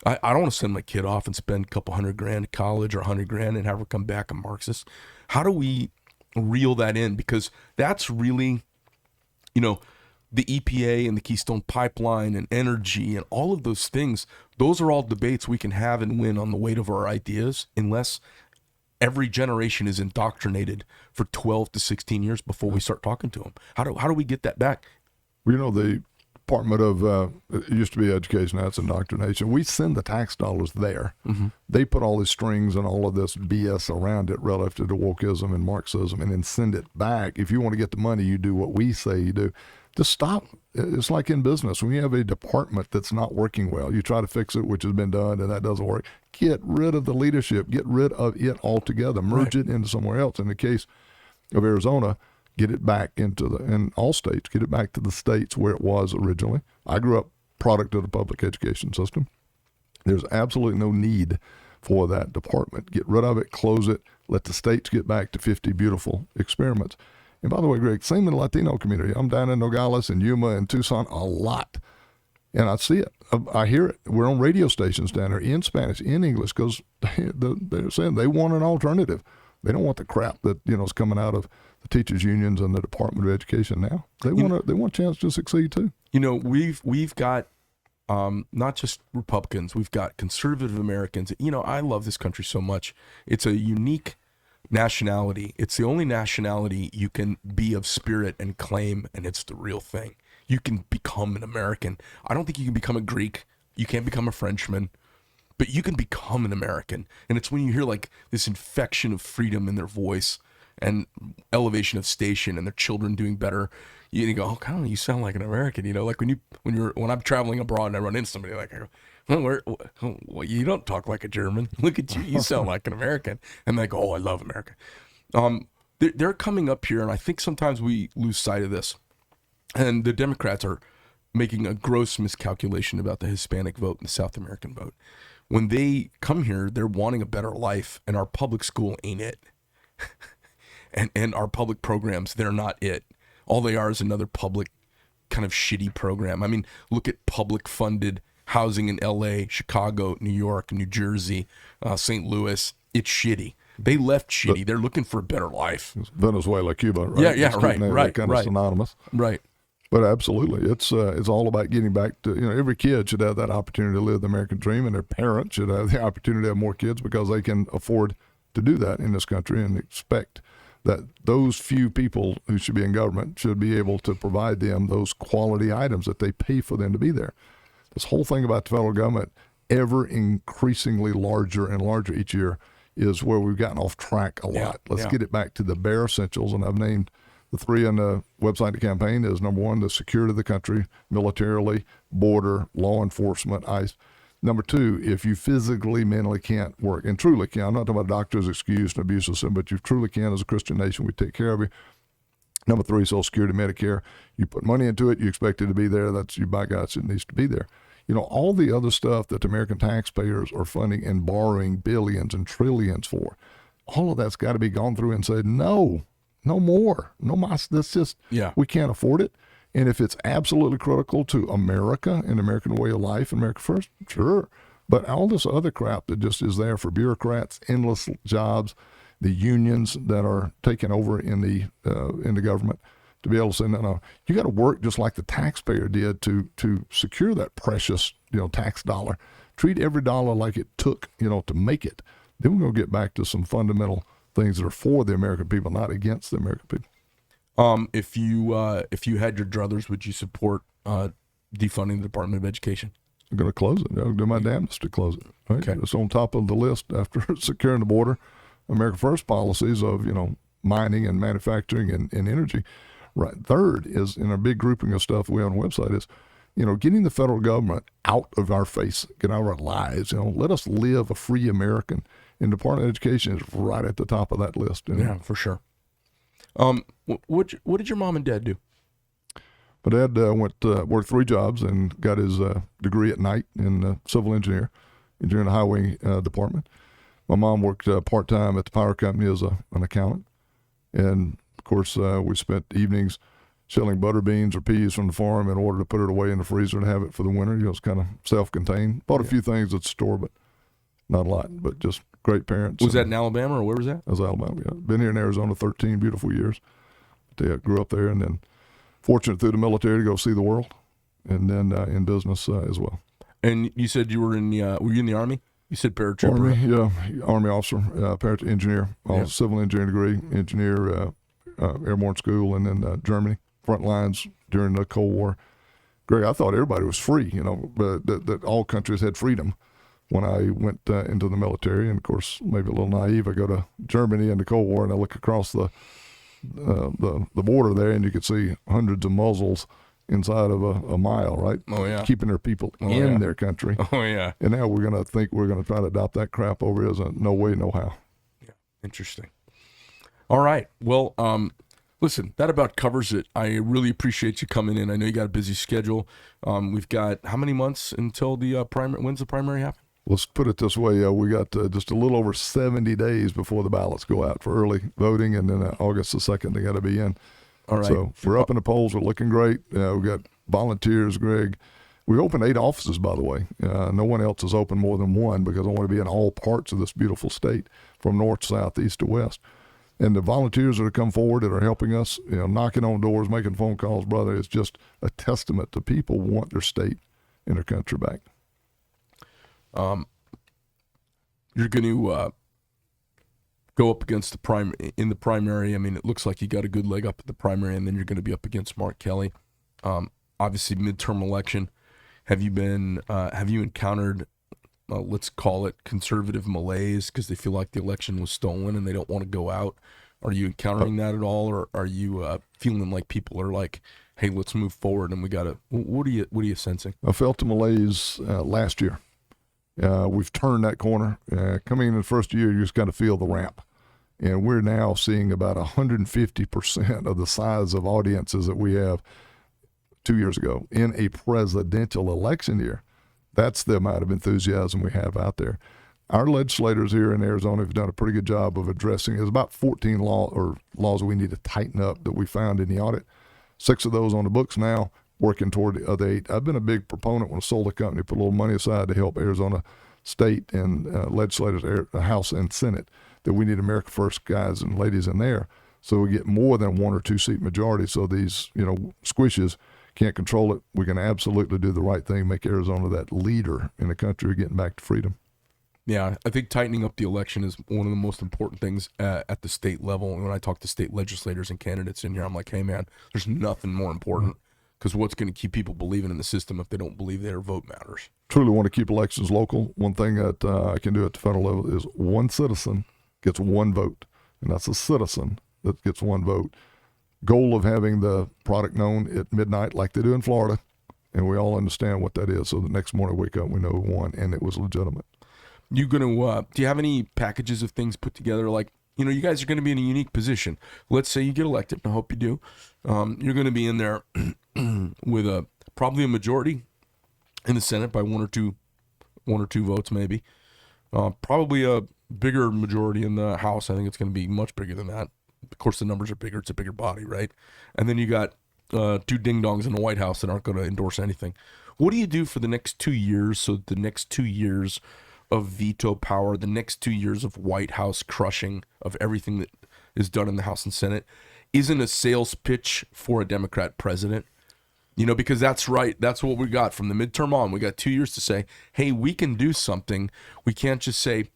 I don't want to send my kid off and spend a couple $100,000 at college or $100,000 and have her come back a Marxist. How do we reel that in? Because that's really, the EPA and the Keystone Pipeline and energy and all of those things, those are all debates we can have and win on the weight of our ideas, unless every generation is indoctrinated for 12 to 16 years before we start talking to them. How do we get that back? Well, the Department of, it used to be education, that's indoctrination. We send the tax dollars there. Mm-hmm. They put all these strings and all of this BS around it relative to wokeism and Marxism, and then send it back. If you want to get the money, you do what we say you do. Just stop. It's like in business. When you have a department that's not working well, you try to fix it, which has been done, and that doesn't work. Get rid of the leadership. Get rid of it altogether. Merge it into somewhere else. In the case of Arizona, get it back in all states, get it back to the states where it was originally. I grew up product of the public education system. There's absolutely no need for that department. Get rid of it, close it, let the states get back to 50 beautiful experiments. And by the way, Greg, same in the Latino community. I'm down in Nogales and Yuma and Tucson a lot. And I see it. I hear it. We're on radio stations down there in Spanish, in English, because they're saying they want an alternative. They don't want the crap that is coming out of the teachers unions and the Department of Education now. They want a chance to succeed too. We've got not just Republicans. We've got conservative Americans. I love this country so much. It's a unique nationality. It's the only nationality you can be of spirit and claim, and it's the real thing. You can become an American. I don't think you can become a Greek. You can't become a Frenchman. But you can become an American. And it's when you hear like this infection of freedom in their voice and elevation of station and their children doing better, you go, oh, kind of, you sound like an American. Like when I'm traveling abroad and I run into somebody, like I go, well, you don't talk like a German. Look at you. You sound like an American. And they go, oh, I love America. They're coming up here, and I think sometimes we lose sight of this. And the Democrats are making a gross miscalculation about the Hispanic vote and the South American vote. when they come here, they're wanting a better life, and our public school ain't it. and our public programs, they're not it. All they are is another public kind of shitty program. I mean, look at public funded housing in LA, Chicago, New York, New Jersey, St. Louis. It's shitty. They left shitty. They're looking for a better life. Venezuela, Cuba, right? Yeah, right. Kind of synonymous. Right. But absolutely, it's all about getting back to, every kid should have that opportunity to live the American dream, and their parents should have the opportunity to have more kids because they can afford to do that in this country, and expect that those few people who should be in government should be able to provide them those quality items that they pay for them to be there. This whole thing about the federal government, ever increasingly larger and larger each year, is where we've gotten off track a lot. Let's get it back to the bare essentials, and I've named the three on the website of the campaign is, number one, the security of the country, militarily, border, law enforcement, ICE. Number two, if you physically, mentally can't work, and truly can, I'm not talking about a doctor's excuse and abuse system, but you truly can as a Christian nation, we take care of you. Number three, Social Security, Medicare. You put money into it, you expect it to be there. That's, you by God, it needs to be there. All the other stuff that the American taxpayers are funding and borrowing billions and trillions for, all of that's got to be gone through and said, no more. No more. That's just, we can't afford it. And if it's absolutely critical to America and American way of life, America first, sure. But all this other crap that just is there for bureaucrats, endless jobs, the unions that are taking over in the government, to be able to say, no, you got to work just like the taxpayer did to secure that precious, tax dollar. Treat every dollar like it took, to make it. Then we're going to get back to some fundamental things that are for the American people, not against the American people. If you had your druthers, would you support defunding the Department of Education? I'm going to close it. I'll do my damnedest to close it. Right? Okay. It's on top of the list after securing the border. America First policies of, mining and manufacturing and energy. Right. Third is, in a big grouping of stuff we have on the website, is, getting the federal government out of our face, get out of our lives. Let us live a free American. And the Department of Education is right at the top of that list. Yeah, for sure. What did your mom and dad do? My dad worked 3 jobs and got his degree at night in civil engineering the highway department. My mom worked part-time at the power company as an accountant. And, of course, we spent evenings shelling butter beans or peas from the farm in order to put it away in the freezer and have it for the winter. It's kind of self-contained. Bought a few things at the store, but not a lot. But just great parents. Was that in Alabama, or where was that? That was Alabama, yeah. Been here in Arizona 13 beautiful years. Grew up there, and then fortunate through the military to go see the world, and then in business as well. And you said you were in were you in the Army? You said paratrooper. Army, yeah, Army officer, engineer, civil engineering degree, engineer, airborne school, and then Germany, front lines during the Cold War. Greg, I thought everybody was free, but that all countries had freedom. When I went into the military, and of course, maybe a little naive, I go to Germany in the Cold War, and I look across the border there, and you could see hundreds of muzzles inside of a mile, right? Oh, yeah. Keeping their people in their country. Oh, yeah. And now we're going to try to adopt that crap over here as a no way, no how. Yeah, interesting. All right. Well, listen, that about covers it. I really appreciate you coming in. I know you got a busy schedule. We've got how many months until the primary? When's the primary happen? Let's put it this way. We got just a little over 70 days before the ballots go out for early voting, and then August the 2nd, they got to be in. All right. So we're up in the polls. We're looking great. We've got volunteers, Greg. We opened 8 offices, by the way. No one else has opened more than one because I want to be in all parts of this beautiful state, from north, south, east to west. And the volunteers that have come forward that are helping us, knocking on doors, making phone calls, brother, it's just a testament to people who want their state and their country back. You're going to go up against in the primary. I mean, it looks like you got a good leg up at the primary, and then you're going to be up against Mark Kelly. Obviously, midterm election. Have you encountered, let's call it conservative malaise, because they feel like the election was stolen and they don't want to go out? Are you encountering that at all, or are you feeling like people are like, hey, let's move forward and we got to? What are you sensing? I felt the malaise last year. We've turned that corner. Coming in the first year, you just got to feel the ramp. And we're now seeing about 150% of the size of audiences that we have 2 years ago in a presidential election year. That's the amount of enthusiasm we have out there. Our legislators here in Arizona have done a pretty good job of addressing. There's about 14 laws we need to tighten up that we found in the audit. 6 of those on the books now, working toward the other 8. I've been a big proponent when a solar company put a little money aside to help Arizona state and legislators, House and Senate, that we need America First guys and ladies in there so we get more than 1 or 2 seat majority so these, squishes can't control it. We can absolutely do the right thing, make Arizona that leader in the country getting back to freedom. Yeah, I think tightening up the election is one of the most important things at the state level. And when I talk to state legislators and candidates in here, I'm like, hey, man, there's nothing more important, because what's going to keep people believing in the system if they don't believe their vote matters? Truly want to keep elections local. One thing that I can do at the federal level is one citizen gets 1 vote, and that's a citizen that gets 1 vote. Goal of having the product known at midnight like they do in Florida, and we all understand what that is. So the next morning we wake up, we know who won, and it was legitimate. You gonna do you have any packages of things put together? Like, you guys are going to be in a unique position. Let's say you get elected, and I hope you do. You're going to be in there with probably a majority in the Senate by one or two votes, maybe. Probably a bigger majority in the House. I think it's going to be much bigger than that. Of course, the numbers are bigger. It's a bigger body, right? And then you got 2 ding-dongs in the White House that aren't going to endorse anything. What do you do for the next 2 years so the next 2 years of veto power, the next 2 years of White House crushing of everything that is done in the House and Senate isn't a sales pitch for a Democrat president? Because that's right. That's what we got from the midterm on. We got 2 years to say, hey, we can do something. We can't just say,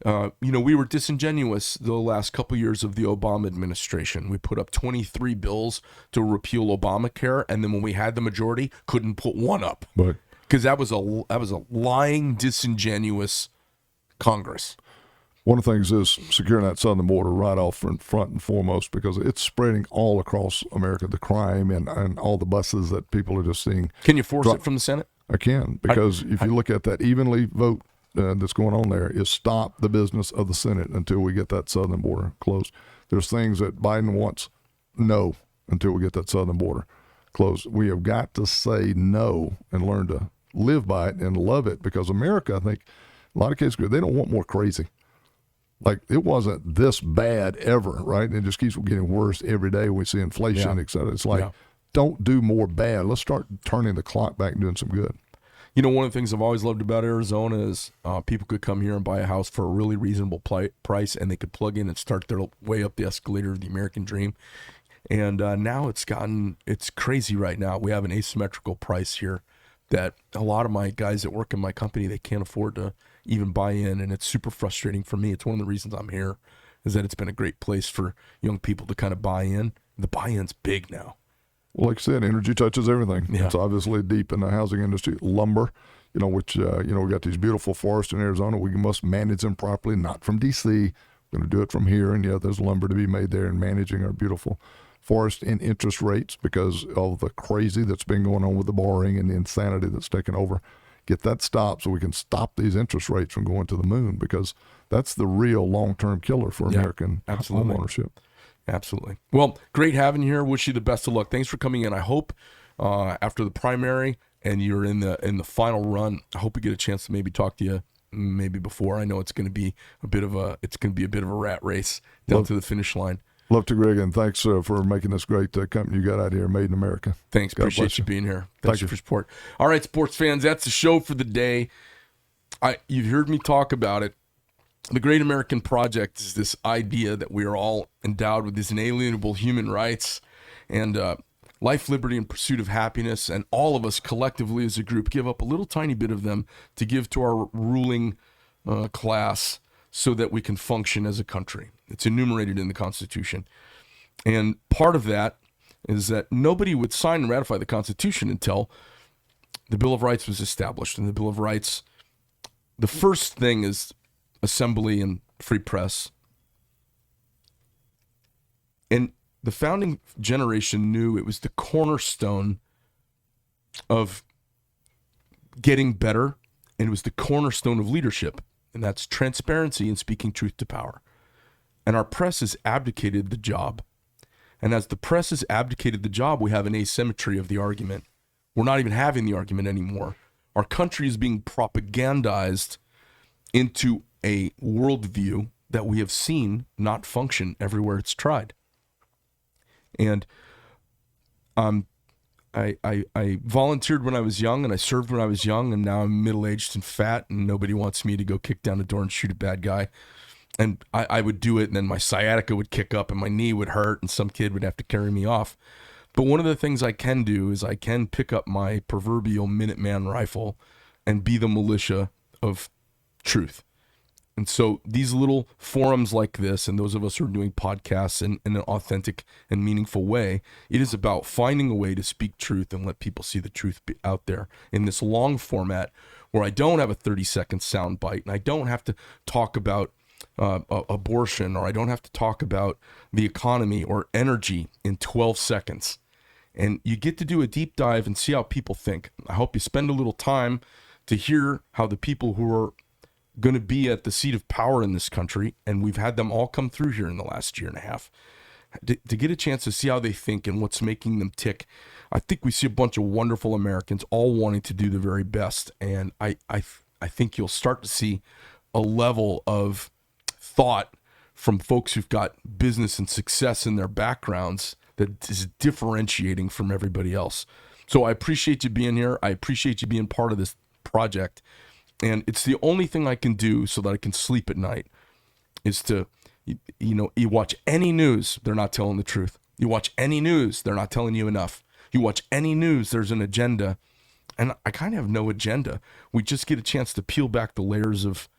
we were disingenuous the last couple years of the Obama administration. We put up 23 bills to repeal Obamacare, and then when we had the majority, couldn't put 1 up. But Because that was a lying, disingenuous Congress. one of the things is securing that southern border right off front and foremost, because it's spreading all across America, the crime and all the buses that people are just seeing. Can you force it from the Senate? I can, because if you look at that evenly vote that's going on there, is stop the business of the Senate until we get that southern border closed. There's things that Biden wants no until we get that southern border closed. We have got to say no and learn to live by it and love it, because America, I think, in a lot of cases, they don't want more crazy. Like, it wasn't this bad ever, right? It just keeps getting worse every day. We see inflation, et cetera. It's like, don't do more bad. Let's start turning the clock back and doing some good. One of the things I've always loved about Arizona is people could come here and buy a house for a really reasonable price, and they could plug in and start their way up the escalator of the American dream. And now it's crazy right now. We have an asymmetrical price here that a lot of my guys that work in my company, they can't afford to even buy in, and it's super frustrating for me. It's one of the reasons I'm here, is that it's been a great place for young people to kind of buy in. The buy-in's big now. Well, like I said, energy touches everything. Yeah. It's obviously deep in the housing industry. Lumber, which, we got these beautiful forests in Arizona. We must manage them properly, not from D.C. We're going to do it from here. And, there's lumber to be made there, and managing our beautiful forest and interest rates because of the crazy that's been going on with the borrowing and the insanity that's taken over. Get that stopped so we can stop these interest rates from going to the moon, because that's the real long-term killer for American homeownership. Absolutely. Well, great having you here. Wish you the best of luck. Thanks for coming in. I hope after the primary and you're in the final run, I hope we get a chance to maybe talk to you maybe before. I know it's going to be a bit of a rat race down to the finish line. Love to, Greg, and thanks for making this great company you got out here, Made in America. Thanks. God Appreciate you being here. Thanks for your support. All right, sports fans, that's the show for the day. You've heard me talk about it. The Great American Project is this idea that we are all endowed with these inalienable human rights and life, liberty, and pursuit of happiness, and all of us collectively as a group give up a little tiny bit of them to give to our ruling class so that we can function as a country. It's enumerated in the Constitution. And part of that is that nobody would sign and ratify the Constitution until the Bill of Rights was established. And the Bill of Rights, the first thing is assembly and free press. And the founding generation knew it was the cornerstone of getting better, and it was the cornerstone of leadership, and that's transparency and speaking truth to power. And our press has abdicated the job. And as the press has abdicated the job, we have an asymmetry of the argument. We're not even having the argument anymore. Our country is being propagandized into a worldview that we have seen not function everywhere it's tried. And I volunteered when I was young, and I served when I was young, and now I'm middle-aged and fat, and nobody wants me to go kick down a door and shoot a bad guy. And I would do it, and then my sciatica would kick up, and my knee would hurt, and some kid would have to carry me off. But one of the things I can do is I can pick up my proverbial Minuteman rifle and be the militia of truth. And so these little forums like this, and those of us who are doing podcasts in an authentic and meaningful way, it is about finding a way to speak truth and let people see the truth out there in this long format where I don't have a 30-second sound bite, and I don't have to talk about abortion, or I don't have to talk about the economy or energy in 12 seconds. And you get to do a deep dive and see how people think. I hope you spend a little time to hear how the people who are going to be at the seat of power in this country, and we've had them all come through here in the last year and a half, to get a chance to see how they think and what's making them tick. I think we see a bunch of wonderful Americans all wanting to do the very best, and I think you'll start to see a level of thought from folks who've got business and success in their backgrounds that is differentiating from everybody else. So I appreciate you being here. I appreciate you being part of this project. And it's the only thing I can do so that I can sleep at night is to, you watch any news, they're not telling the truth. You watch any news, they're not telling you enough. You watch any news, there's an agenda. And I kind of have no agenda. We just get a chance to peel back the layers of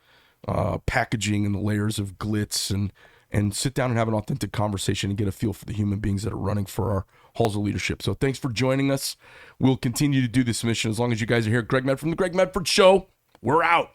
packaging and the layers of glitz and sit down and have an authentic conversation and get a feel for the human beings that are running for our halls of leadership. So thanks for joining us. We'll continue to do this mission as long as you guys are here. Greg Medford from The Greg Medford Show. We're out.